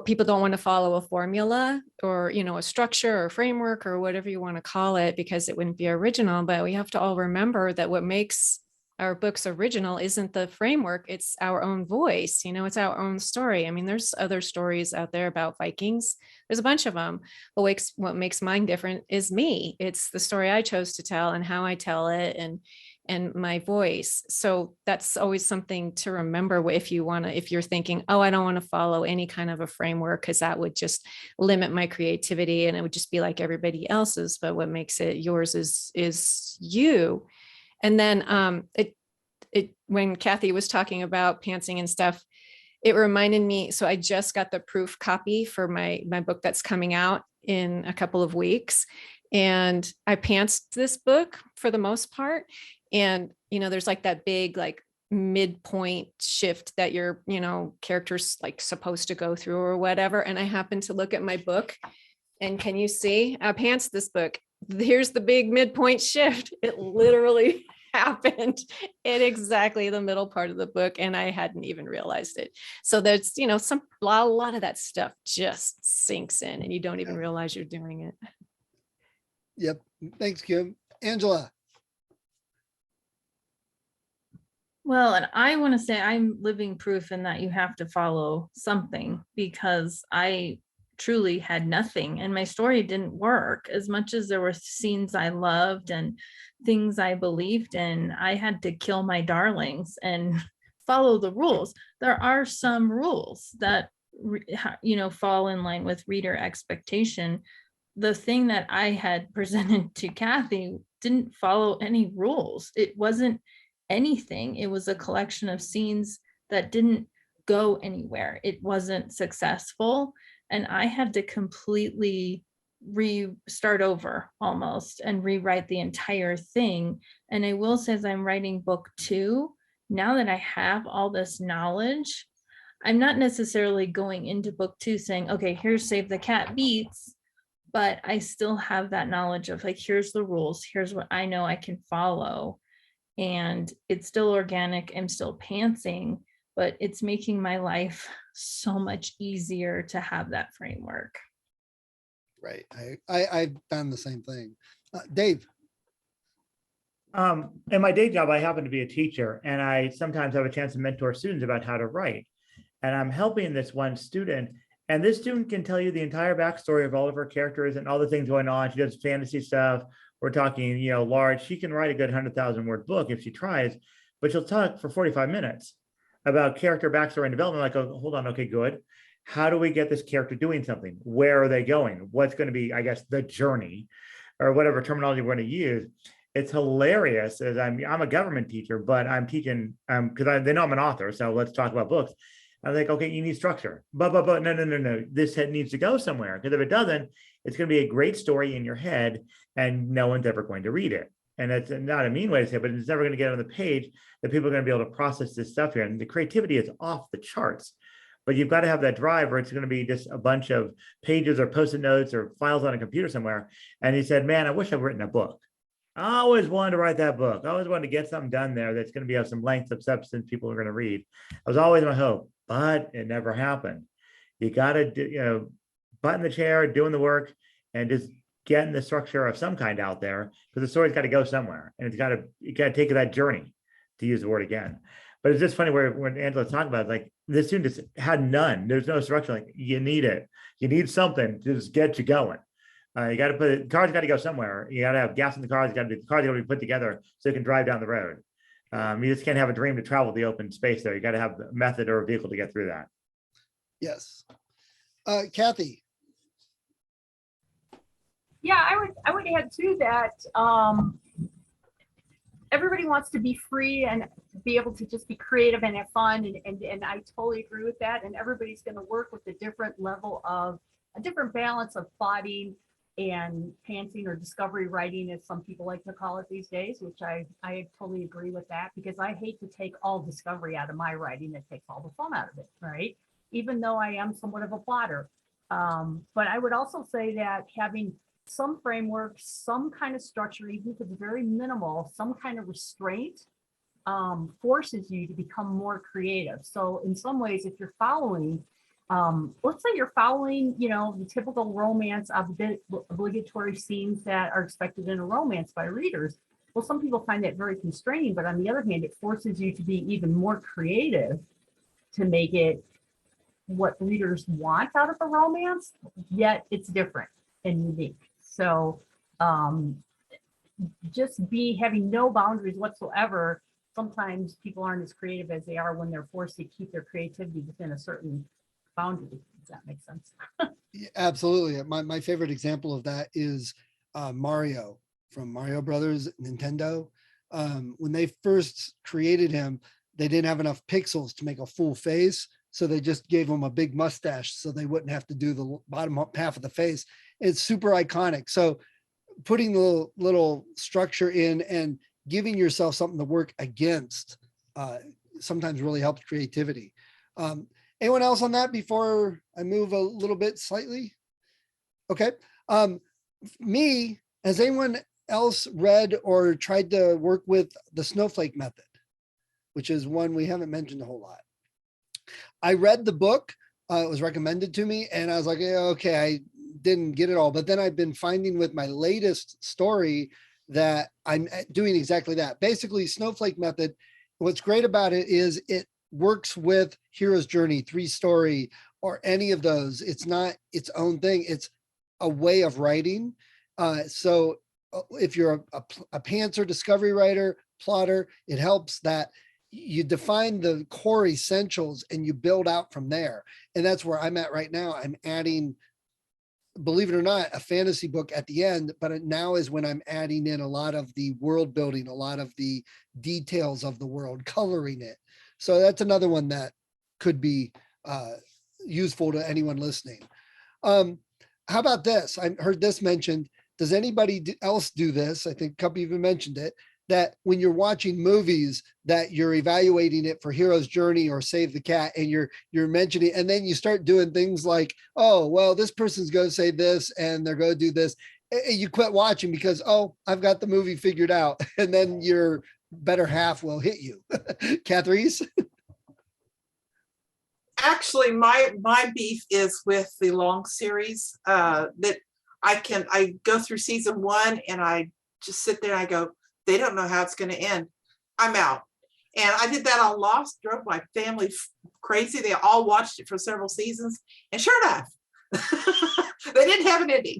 people don't want to follow a formula or, a structure or framework or whatever you want to call it, because it wouldn't be original. But we have to all remember that what makes our books original isn't the framework, it's our own voice. It's our own story. I mean, there's other stories out there about Vikings. There's a bunch of them. But what makes mine different is me. It's the story I chose to tell and how I tell it, and my voice. So that's always something to remember if you're thinking, oh, I don't want to follow any kind of a framework, because that would just limit my creativity and it would just be like everybody else's. But what makes it yours is you. And then when Kathy was talking about pantsing and stuff, it reminded me, so I just got the proof copy for my book that's coming out in a couple of weeks. And I pantsed this book for the most part. And, there's like that big, midpoint shift that your, character's supposed to go through or whatever. And I happened to look at my book, and can you see? I pantsed this book. Here's the big midpoint shift. It literally happened in exactly the middle part of the book, and I hadn't even realized it. So there's, a lot of that stuff just sinks in, and you don't even realize you're doing it. Yep. Thanks, Kim. Angela. Well, and I want to say I'm living proof in that you have to follow something, because I truly had nothing and my story didn't work. As much as there were scenes I loved and things I believed in, I had to kill my darlings and follow the rules. There are some rules that, fall in line with reader expectation. The thing that I had presented to Kathy didn't follow any rules. It wasn't anything. It was a collection of scenes that didn't go anywhere. It wasn't successful. And I had to completely restart over almost and rewrite the entire thing. And I will say, as I'm writing book 2, now that I have all this knowledge, I'm not necessarily going into book 2 saying, okay, here's Save the Cat Beats, but I still have that knowledge of here's the rules, here's what I know I can follow. And it's still organic, I'm still pantsing, but it's making my life so much easier to have that framework. Right. I've done the same thing. Dave. In my day job, I happen to be a teacher, and I sometimes have a chance to mentor students about how to write. And I'm helping this one student, And this student can tell you the entire backstory of all of her characters and all the things going on. She does fantasy stuff. We're talking, large. She can write a good 100,000-word book if she tries, but she'll talk for 45 minutes about character backstory and development. Like, oh, hold on, okay, good. How do we get this character doing something? Where are they going? What's going to be, I guess, the journey, or whatever terminology we're going to use? It's hilarious. As I'm a government teacher, but I'm teaching because they know I'm an author. So let's talk about books. I'm like, okay, you need structure, but no. This head needs to go somewhere, because if it doesn't, it's going to be a great story in your head, and no one's ever going to read it. And it's not a mean way to say it, but it's never going to get on the page that people are going to be able to process this stuff here. And the creativity is off the charts, but you've got to have that drive, or it's going to be just a bunch of pages or post-it notes or files on a computer somewhere. And he said, man, I wish I'd written a book. I always wanted to write that book. I always wanted to get something done there that's going to be of some length, of substance people are going to read. That was always my hope, but it never happened. You got to, butt in the chair, doing the work, and just getting the structure of some kind out there, because the story's got to go somewhere, and you got to take that journey, to use the word again. But it's just funny when Angela's talking about it, like the student just had none. There's no structure. Like, you need it. You need something to just get you going. You got to the car's got to go somewhere. You got to have gas in the cars. The cars got to be put together so you can drive down the road. You just can't have a dream to travel the open space there. You got to have a method or a vehicle to get through that. Yes. Kathy. Yeah, I would add to that. Everybody wants to be free and be able to just be creative and have fun, and I totally agree with that. And everybody's going to work with a different balance of plotting and pantsing, or discovery writing, as some people like to call it these days, which I totally agree with that, because I hate to take all discovery out of my writing. It takes all the fun out of it, right? Even though I am somewhat of a plotter. But I would also say that having some framework, some kind of structure, even if it's very minimal, some kind of restraint, forces you to become more creative. So in some ways, if you're following, let's say you're following, the typical romance obligatory scenes that are expected in a romance by readers. Well, some people find that very constraining, but on the other hand, it forces you to be even more creative to make it what readers want out of a romance, yet it's different and unique. So just having no boundaries whatsoever, sometimes people aren't as creative as they are when they're forced to keep their creativity within a certain boundary. Does that make sense? Yeah, absolutely. My favorite example of that is Mario from Mario Brothers, Nintendo. When they first created him, they didn't have enough pixels to make a full face. So they just gave him a big mustache so they wouldn't have to do the bottom half of the face. It's super iconic. So putting the little structure in and giving yourself something to work against sometimes really helps creativity. Anyone else on that before I move a little bit slightly? Okay. Has anyone else read or tried to work with the Snowflake Method, which is one we haven't mentioned a whole lot? I read the book, it was recommended to me, and I was like, yeah, okay, I didn't get it all. But then I've been finding with my latest story that I'm doing exactly that. Basically, Snowflake Method, what's great about it is it works with Hero's Journey, 3-story, or any of those. It's not its own thing. It's a way of writing. So if you're a pantser, discovery writer, plotter, it helps that you define the core essentials and you build out from there. And that's where I'm at right now. I'm adding, believe it or not, a fantasy book at the end, but now is when I'm adding in a lot of the world building, a lot of the details of the world, coloring it. So that's another one that could be useful to anyone listening. How about this? I heard this mentioned. Does anybody else do this? I think a couple even mentioned it, that when you're watching movies that you're evaluating it for Hero's Journey or Save the Cat, and you're mentioning, and then you start doing things like, oh, well, this person's going to say this and they're going to do this. And you quit watching because, oh, I've got the movie figured out. And then your better half will hit you. Catherine? Actually, my beef is with the long series that I go through season 1 and I just sit there and I go, they don't know how it's going to end. I'm out. And I did that on Lost, drove my family crazy. They all watched it for several seasons. And sure enough, they didn't have an ending.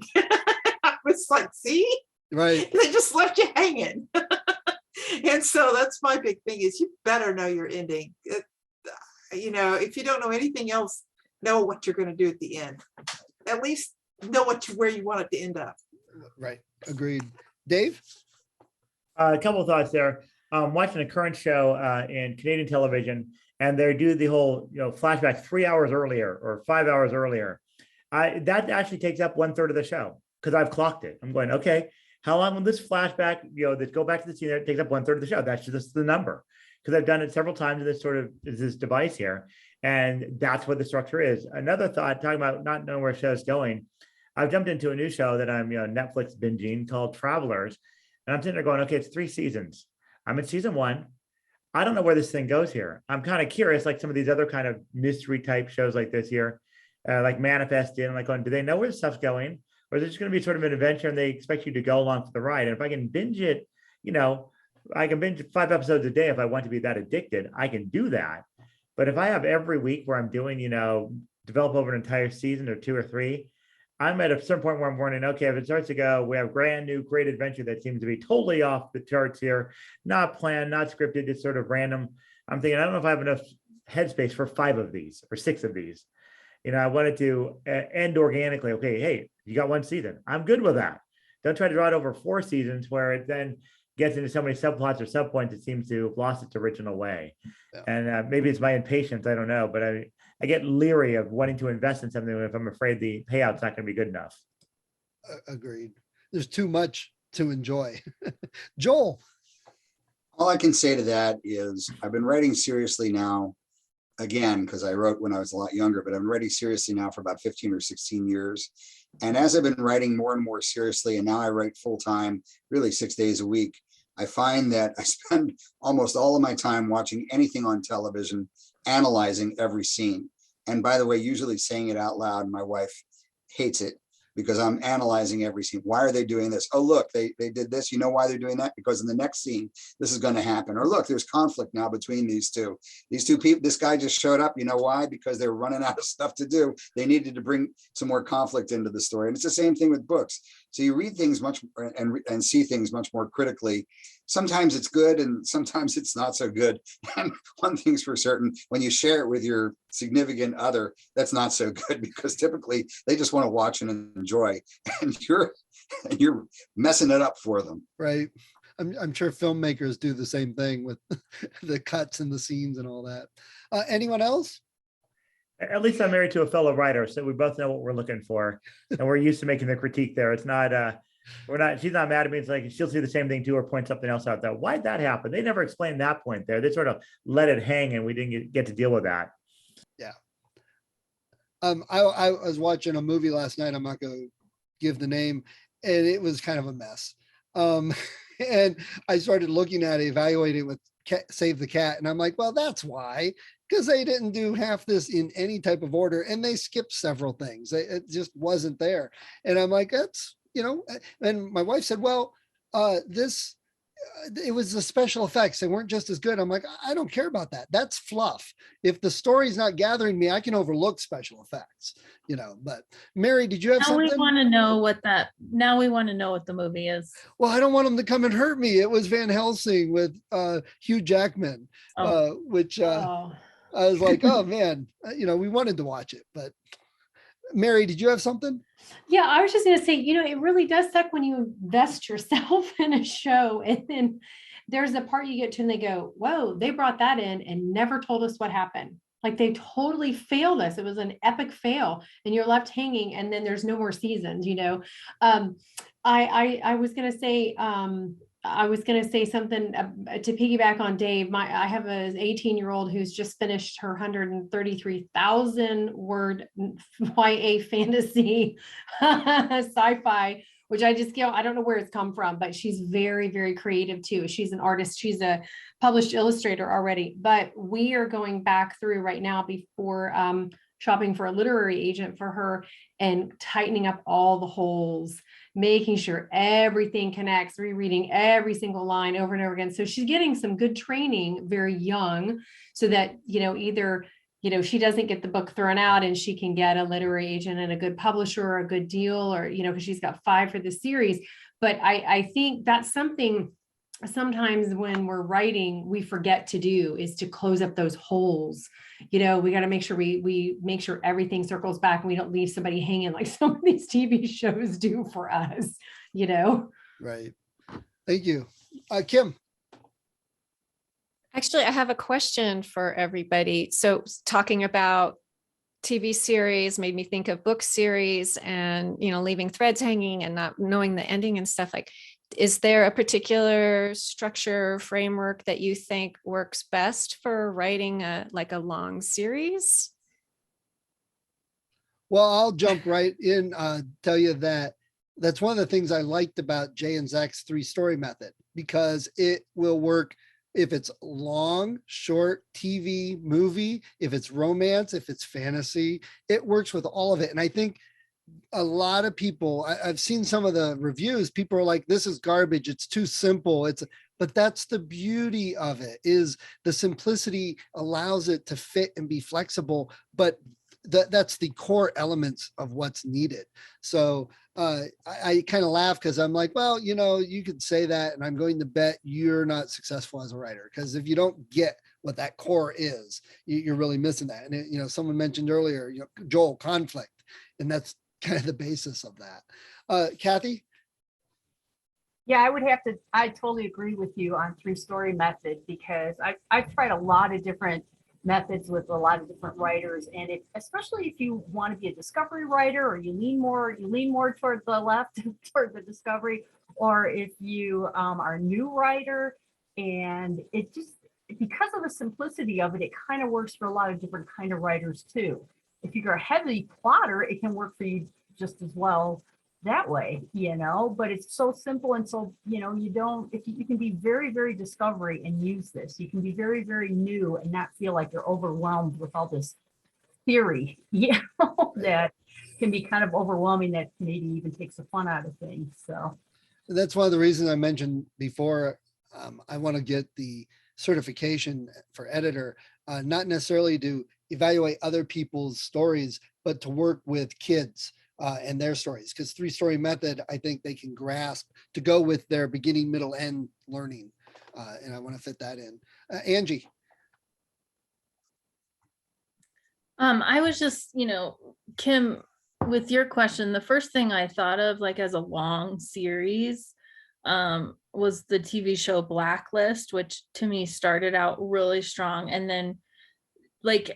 I was like, see? Right. They just left you hanging. And so that's my big thing is you better know your ending. You know, if you don't know anything else, know what you're going to do at the end. At least know where you want it to end up. Right. Agreed. Dave? A couple of thoughts there. Watching a current show in Canadian television, and they do the whole, flashback 3 hours earlier or 5 hours earlier. That actually takes up 1/3 of the show because I've clocked it. I'm going, okay, how long will this flashback, that go back to the scene that takes up 1/3 of the show? That's just the number, because I've done it several times in this device here, and that's what the structure is. Another thought, talking about not knowing where a show's going, I've jumped into a new show that I'm Netflix binging called Travelers, and I'm sitting there going, okay, it's 3 seasons. I'm in season 1. I don't know where this thing goes here. I'm kind of curious, like some of these other kind of mystery type shows like this here, like Manifest in, like, do they know where the stuff's going? Or is it just going to be sort of an adventure and they expect you to go along for the ride? And if I can binge it, I can binge 5 episodes a day if I want to be that addicted. I can do that. But if I have every week where I'm doing, develop over an entire season or 2 or 3, I'm at a certain point where I'm wondering, okay, if it starts to go, we have brand new, great adventure that seems to be totally off the charts here, not planned, not scripted, just sort of random. I'm thinking, I don't know if I have enough headspace for 5 of these or 6 of these. I wanted to end organically. Okay, hey, you got 1 season. I'm good with that. Don't try to draw it over 4 seasons where it then gets into so many subplots or subpoints, it seems to have lost its original way. Yeah. And maybe it's my impatience, I don't know, but I get leery of wanting to invest in something if I'm afraid the payout's not going to be good enough. Agreed. There's too much to enjoy. Joel? All I can say to that is I've been writing seriously now, again, because I wrote when I was a lot younger, but I've been writing seriously now for about 15 or 16 years. And as I've been writing more and more seriously, and now I write full time, really 6 days a week, I find that I spend almost all of my time watching anything on television, analyzing every scene. And by the way, usually saying it out loud, my wife hates it because I'm analyzing every scene. Why are they doing this? Oh, look, they did this. You know why they're doing that? Because in the next scene, this is going to happen. Or look, there's conflict now between these two. These two people, this guy just showed up. You know why? Because they were running out of stuff to do. They needed to bring some more conflict into the story. And it's the same thing with books. So you read things much and see things much more critically. Sometimes it's good and sometimes it's not so good. And one thing's for certain, when you share it with your significant other, that's not so good because typically they just want to watch and enjoy, and you're messing it up for them. Right. I'm sure filmmakers do the same thing with the cuts and the scenes and all that. Anyone else? At least I'm married to a fellow writer, so we both know what we're looking for, and we're used to making the critique there. It's not, she's not mad at me. It's like she'll see the same thing too, or point something else out there. Why'd that happen? They never explained that point there. They sort of let it hang, and we didn't get to deal with that. Yeah. I was watching a movie last night. I'm not going to give the name, and it was kind of a mess. And I started looking at it, evaluating with Save the Cat, and I'm like, well, that's why. Because they didn't do half this in any type of order, and they skipped several things. It just wasn't there. And I'm like, that's, and my wife said, well, it was the special effects. They weren't just as good. I'm like, I don't care about that. That's fluff. If the story's not gathering me, I can overlook special effects, but Mary, did you have something? We want to know what the movie is. Well, I don't want them to come and hurt me. It was Van Helsing with Hugh Jackman, which I was like, oh man, we wanted to watch it, but Mary, did you have something? Yeah, I was just going to say, it really does suck when you invest yourself in a show and then there's a part you get to and they go, whoa, they brought that in and never told us what happened. Like they totally failed us. It was an epic fail and you're left hanging and then there's no more seasons, I was going to say, something to piggyback on Dave. I have an 18-year-old who's just finished her 133,000 word YA fantasy sci-fi, which I don't know where it's come from, but she's very, very creative too. She's an artist. She's a published illustrator already, but we are going back through right now before shopping for a literary agent for her and tightening up all the holes, making sure everything connects, rereading every single line over and over again. So she's getting some good training very young so that, either, she doesn't get the book thrown out and she can get a literary agent and a good publisher or a good deal, or, because she's got 5 for the series. But I think that's something sometimes when we're writing, we forget to do, is to close up those holes. We got to make sure we make sure everything circles back and we don't leave somebody hanging like some of these TV shows do for us, Right. Thank you. Kim. Actually, I have a question for everybody. So talking about TV series made me think of book series and, leaving threads hanging and not knowing the ending and stuff. Like, is there a particular structure framework that you think works best for writing a long series? Well, I'll jump right in, tell you that's one of the things I liked about Jay and Zach's 3-story method, because it will work if it's long, short, TV, movie, if it's romance, if it's fantasy, it works with all of it. And I think a lot of people, I've seen some of the reviews, people are like, this is garbage, it's too simple. But that's the beauty of it, is the simplicity allows it to fit and be flexible, but that's the core elements of what's needed. So I kind of laugh because I'm like, well, you could say that, and I'm going to bet you're not successful as a writer, because if you don't get what that core is, you're really missing that. And someone mentioned earlier, Joel, conflict, and that's kind of the basis of that. Kathy? Yeah, I totally agree with you on 3-story method, because I've tried a lot of different methods with a lot of different writers, and especially if you want to be a discovery writer, or you lean more toward the left toward the discovery, or if you are a new writer, and it just, because of the simplicity of it, it kind of works for a lot of different kind of writers too. If you're a heavy plotter, it can work for you just as well that way, but it's so simple. And so, you can be very, very discovery and use this. You can be very, very new and not feel like you're overwhelmed with all this theory, that can be kind of overwhelming, that maybe even takes the fun out of things. So that's one of the reasons I mentioned before. I want to get the certification for editor, not necessarily to evaluate other people's stories, but to work with kids and their stories, because 3-story method, I think they can grasp to go with their beginning, middle, end learning. And I want to fit that in. Angie. I was just, Kim, with your question, the first thing I thought of as a long series was the TV show Blacklist, which to me started out really strong. And then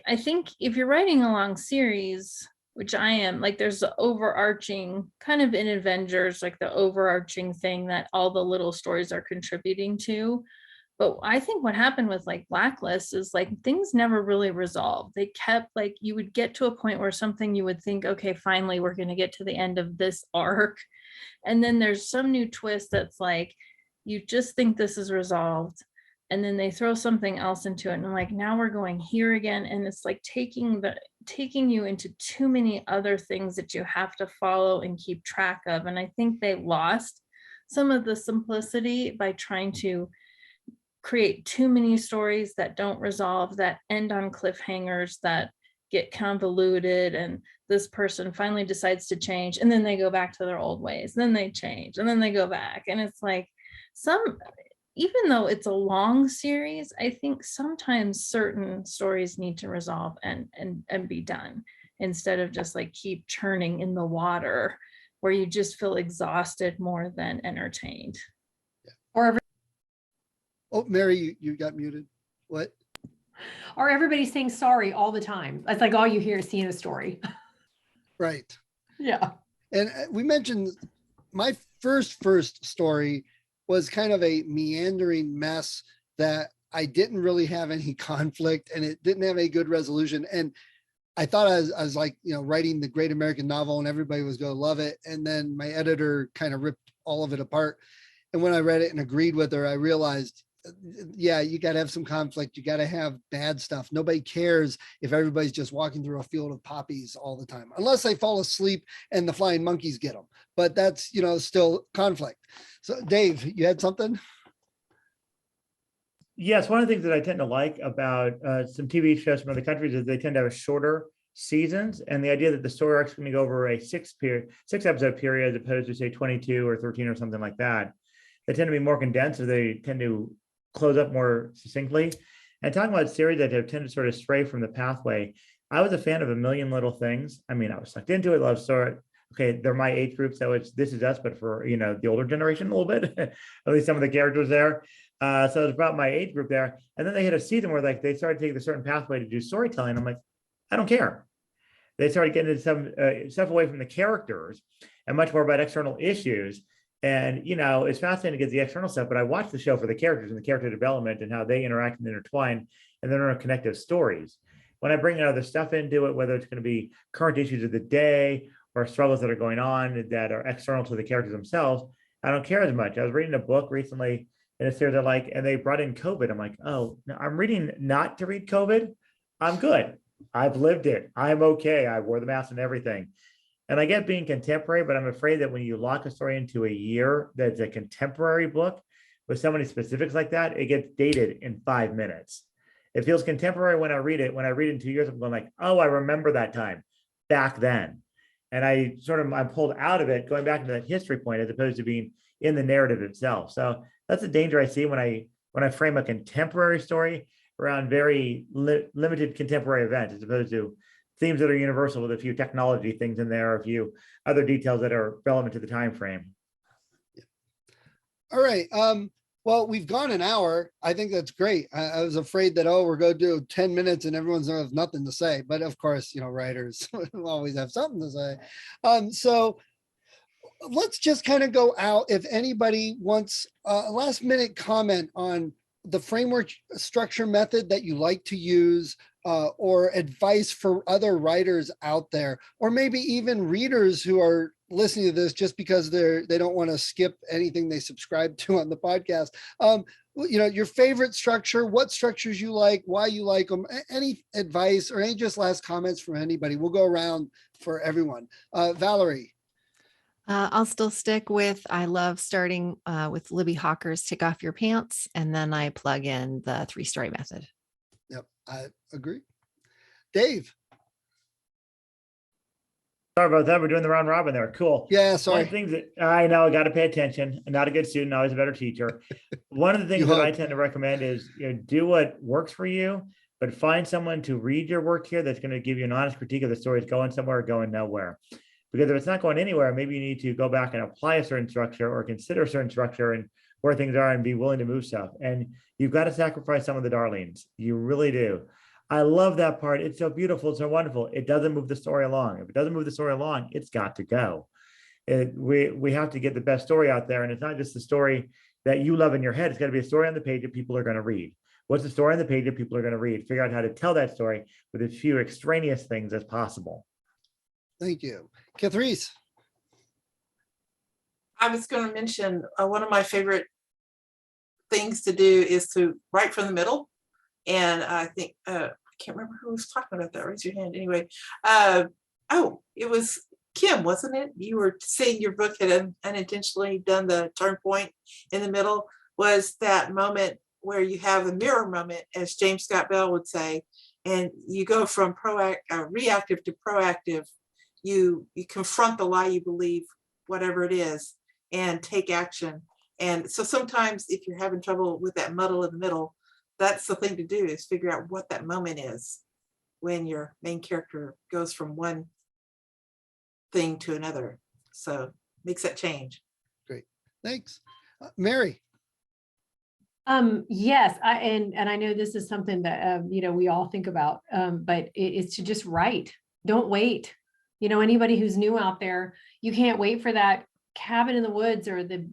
I think if you're writing a long series, which I am, there's the overarching kind of in Avengers, the overarching thing that all the little stories are contributing to. But I think what happened with Blacklist is things never really resolved. They kept you would get to a point where something you would think, okay, finally, we're going to get to the end of this arc. And then there's some new twist that's you just think this is resolved. And then they throw something else into it. And I'm now we're going here again. And it's taking you into too many other things that you have to follow and keep track of. And I think they lost some of the simplicity by trying to create too many stories that don't resolve, that end on cliffhangers, that get convoluted, and this person finally decides to change, and then they go back to their old ways, then they change, and then they go back. And it's even though it's a long series, I think sometimes certain stories need to resolve and be done, instead of just keep churning in the water where you just feel exhausted more than entertained. Or Oh, Mary, you got muted. What? Or everybody's saying sorry all the time. That's all you hear is seeing a story. Right. Yeah. And we mentioned my first story was kind of a meandering mess that I didn't really have any conflict, and it didn't have a good resolution. And I thought I was writing the great American novel and everybody was going to love it. And then my editor kind of ripped all of it apart. And when I read it and agreed with her, I realized yeah, you got to have some conflict. You got to have bad stuff. Nobody cares if everybody's just walking through a field of poppies all the time, unless they fall asleep and the flying monkeys get them. But that's, still conflict. So Dave, you had something? Yes, one of the things that I tend to like about some TV shows from other countries is they tend to have shorter seasons, and the idea that the story arc is going to go over a 6-episode period as opposed to say 22 or 13 or something like that. They tend to be more condensed, so they tend to close up more succinctly. And talking about series that have tended to sort of stray from the pathway, I was a fan of A Million Little Things. I mean, I was sucked into it, love story. Okay, they're my age group, so it's This Is Us, but for the older generation a little bit, at least some of the characters there. So it's about my age group there. And then they had a season where like they started taking a certain pathway to do storytelling. I'm like, I don't care. They started getting into some stuff away from the characters and much more about external issues. And, it's fascinating to get the external stuff, but I watched the show for the characters and the character development and how they interact and intertwine and their interconnected stories. When I bring other stuff into it, whether it's going to be current issues of the day or struggles that are going on that are external to the characters themselves, I don't care as much. I was reading a book recently in a series I like, and they brought in COVID. I'm like, oh, no, I'm reading not to read COVID. I'm good. I've lived it. I'm okay. I wore the mask and everything. And I get being contemporary, but I'm afraid that when you lock a story into a year that's a contemporary book with so many specifics like that, it gets dated in 5 minutes. It feels contemporary when I read it. When I read it in 2 years, I'm going like, oh, I remember that time back then. And I'm pulled out of it, going back to that history point as opposed to being in the narrative itself. So that's the danger I see when I frame a contemporary story around very limited contemporary events, as opposed to themes that are universal with a few technology things in there, a few other details that are relevant to the time frame. All right. Well, we've gone an hour. I think that's great. I was afraid that, we're going to do 10 minutes and everyone's going to have nothing to say. But of course, writers always have something to say. So let's just kind of go out. If anybody wants a last minute comment on the framework structure method that you like to use, or advice for other writers out there, or maybe even readers who are listening to this just because they don't want to skip anything they subscribe to on the podcast. Your favorite structure, what structures you like, why you like them, any advice or any just last comments from anybody. We'll go around for everyone. Valerie. I'll still stick with, I love starting with Libby Hawker's Take Off Your Pants, and then I plug in the 3-story method. Yep, I agree. Dave. Sorry about that. We're doing the round robin there. Cool. Yeah, sorry. One of the things that I know, I got to pay attention. I'm not a good student, always a better teacher. One of the things that I tend to recommend is do what works for you, but find someone to read your work here that's going to give you an honest critique of the story. It's going somewhere or going nowhere. Because if it's not going anywhere, maybe you need to go back and apply a certain structure or consider a certain structure and where things are and be willing to move stuff. And you've got to sacrifice some of the darlings. You really do. I love that part. It's so beautiful. It's so wonderful. It doesn't move the story along. If it doesn't move the story along, it's got to go. We have to get the best story out there. And it's not just the story that you love in your head. It's got to be a story on the page that people are going to read. What's the story on the page that people are going to read? Figure out how to tell that story with as few extraneous things as possible. Thank you. Catrice. I was going to mention one of my favorite things to do is to write from the middle. And I think, I can't remember who was talking about that. Raise your hand anyway. It was Kim, wasn't it? You were saying your book had unintentionally done the turn point in the middle. Was that moment where you have a mirror moment, as James Scott Bell would say, and you go from reactive to proactive. You confront the lie you believe, whatever it is, and take action. And so sometimes if you're having trouble with that muddle in the middle, that's the thing to do, is figure out what that moment is when your main character goes from one thing to another. So makes that change. Great. Thanks. Mary. Yes, and I know this is something that we all think about, but it's to just write. Don't wait. Anybody who's new out there, you can't wait for that cabin in the woods or the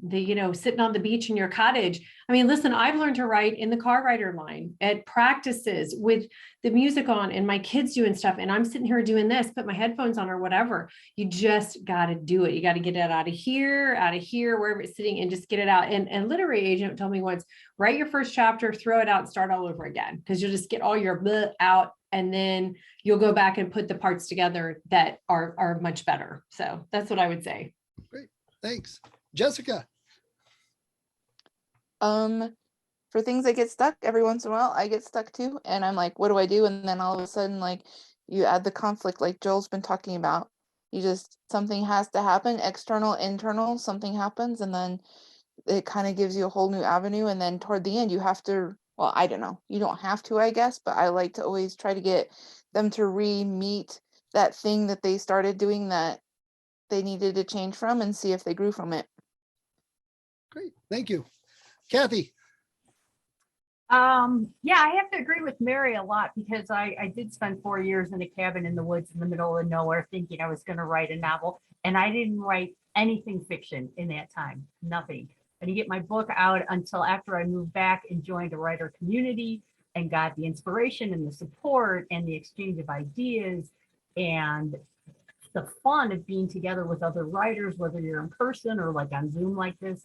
sitting on the beach in your cottage. I mean, listen, I've learned to write in the car rider line at practices with the music on and my kids doing stuff. And I'm sitting here doing this, put my headphones on or whatever. You just got to do it. You got to get it out of here, wherever it's sitting, and just get it out. And a literary agent told me once, write your first chapter, throw it out and start all over again, because you'll just get all your bleh out. And then you'll go back and put the parts together that are much better. So that's what I would say. Great. Thanks. Jessica. For things that get stuck, every once in a while, I get stuck too. And I'm like, what do I do? And then all of a sudden, like, you add the conflict, like Joel's been talking about. Something has to happen, external, internal, something happens. And then it kind of gives you a whole new avenue. And then toward the end, you have to, well, I don't know. You don't have to, I guess, but I like to always try to get them to re-meet that thing that they started doing that they needed to change from, and see if they grew from it. Great. Thank you. Kathy. Yeah, I have to agree with Mary a lot, because I did spend 4 years in a cabin in the woods in the middle of nowhere thinking I was going to write a novel, and I didn't write anything fiction in that time, nothing. I didn't get my book out until after I moved back and joined a writer community and got the inspiration and the support and the exchange of ideas and the fun of being together with other writers, whether you're in person or like on Zoom like this,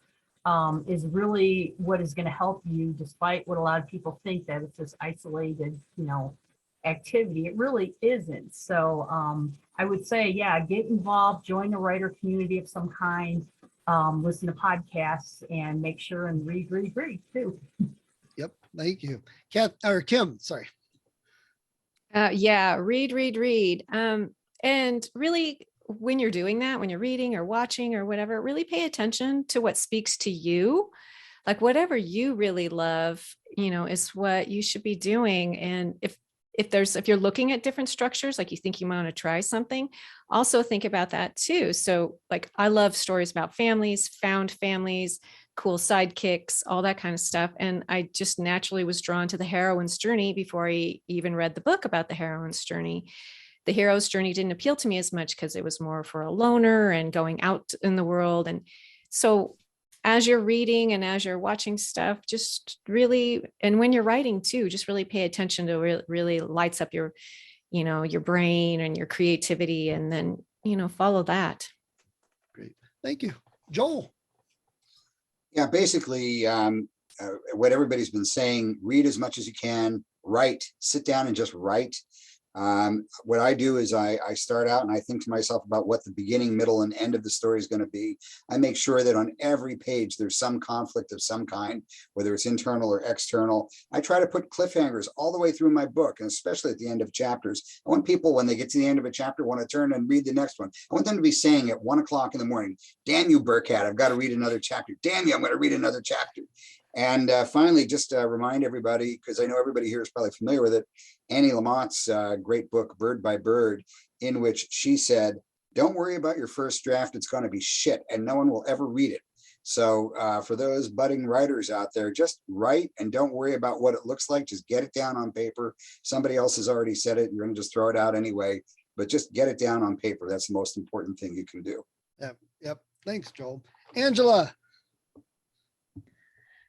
is really what is going to help you, despite what a lot of people think that it's this isolated, activity. It really isn't. So I would say, yeah, get involved, join a writer community of some kind, listen to podcasts, and make sure and read too. Yep. Thank you. Kim, sorry. Yeah, read. And really, when you're doing that, when you're reading or watching or whatever, really pay attention to what speaks to you. Like whatever you really love, is what you should be doing. And if you're looking at different structures, like you think you want to try something, also think about that too. So like, I love stories about families, found families, cool sidekicks, all that kind of stuff. And I just naturally was drawn to the heroine's journey before I even read the book about the heroine's journey. The hero's journey didn't appeal to me as much because it was more for a loner and going out in the world. And so as you're reading and as you're watching stuff, just really, and when you're writing too, just really pay attention to really lights up your brain and your creativity, and then, follow that. Great. Thank you. Joel. Yeah, basically, what everybody's been saying, read as much as you can, write, sit down and just write. What I do is I start out and I think to myself about what the beginning, middle, and end of the story is going to be. I make sure that on every page there's some conflict of some kind, whether it's internal or external. I try to put cliffhangers all the way through my book, and especially at the end of chapters. I want people, when they get to the end of a chapter, want to turn and read the next one. I want them to be saying at 1 o'clock in the morning, "Damn you, Burkhat, I've got to read another chapter. Damn you, I'm going to read another chapter." And finally, just remind everybody, because I know everybody here is probably familiar with it, Annie Lamont's great book, Bird by Bird, in which she said, "Don't worry about your first draft. It's going to be shit and no one will ever read it." So for those budding writers out there, just write and don't worry about what it looks like. Just get it down on paper. Somebody else has already said it. You're going to just throw it out anyway, but just get it down on paper. That's the most important thing you can do. Yep. Thanks, Joel. Angela.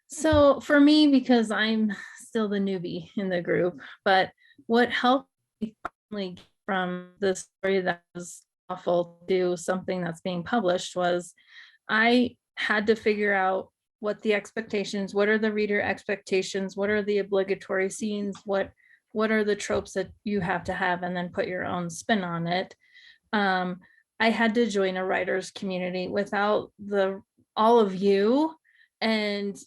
So for me, because I'm still the newbie in the group, but what helped me finally get from the story that was awful to something that's being published was I had to figure out what the expectations, what are the reader expectations, what are the obligatory scenes, what are the tropes that you have to have, and then put your own spin on it. I had to join a writer's community. Without all of you, and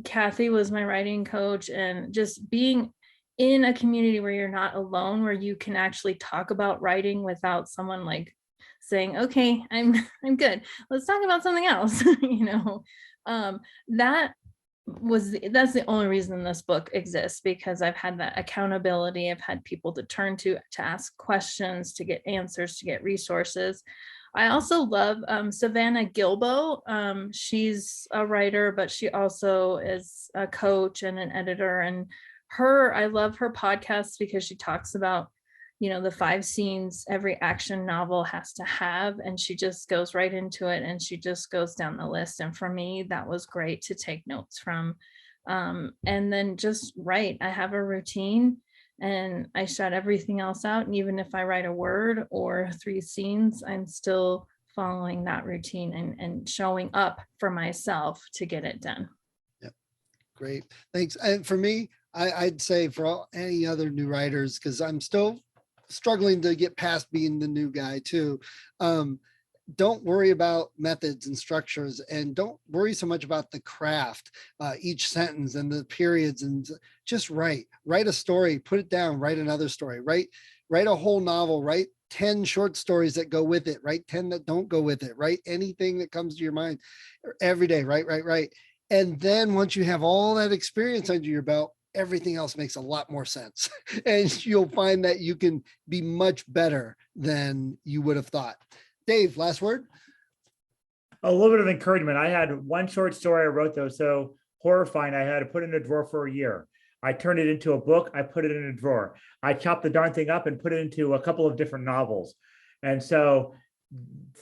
Kathy was my writing coach, and just being in a community where you're not alone, where you can actually talk about writing without someone like saying, "Okay, I'm good. Let's talk about something else." That's the only reason this book exists, because I've had that accountability. I've had people to turn to ask questions, to get answers, to get resources. I also love Savannah Gilbo. She's a writer, but she also is a coach and an editor. And I love her podcast because she talks about, the 5 scenes every action novel has to have, and she just goes right into it and she just goes down the list. And for me, that was great to take notes from. And then just write. I have a routine and I shut everything else out. And even if I write a word or 3 scenes, I'm still following that routine and showing up for myself to get it done. Yep. Great. Thanks. And for me, I'd say for any other new writers, because I'm still struggling to get past being the new guy too. Don't worry about methods and structures, and don't worry so much about the craft, each sentence and the periods, and just write a story, put it down, write another story, write a whole novel, write 10 short stories that go with it, write 10 that don't go with it, write anything that comes to your mind every day, write. And then once you have all that experience under your belt, everything else makes a lot more sense. And you'll find that you can be much better than you would have thought. Dave, last word? A little bit of encouragement. I had one short story I wrote that was so horrifying, I had to put it in a drawer for a year. I turned it into a book. I put it in a drawer. I chopped the darn thing up and put it into a couple of different novels. And so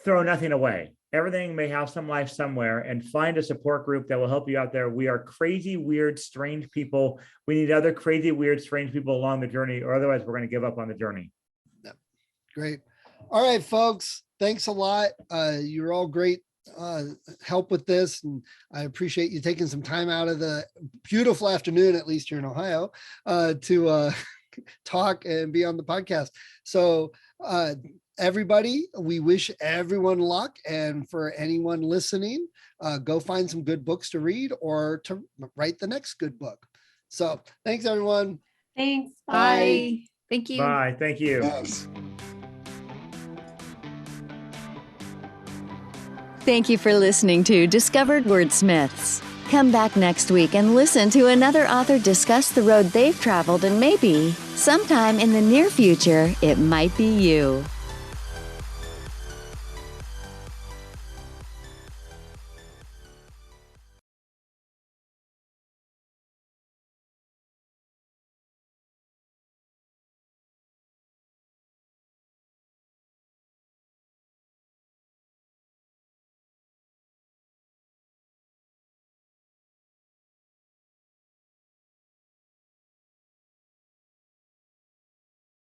throw nothing away. Everything may have some life somewhere, and find a support group that will help you out there. We are crazy, weird, strange people. We need other crazy, weird, strange people along the journey, or otherwise we're going to give up on the journey. Yep. Great. All right, folks. Thanks a lot. You're all great help with this, and I appreciate you taking some time out of the beautiful afternoon, at least here in Ohio, to talk and be on the podcast. So everybody, we wish everyone luck, and for anyone listening, go find some good books to read or to write the next good book. So thanks, everyone. Thanks. Bye. Thank you. Bye. Thank you. Thanks. Thank you for listening to Discovered Wordsmiths. Come back next week and listen to another author discuss the road they've traveled, and maybe sometime in the near future, it might be you.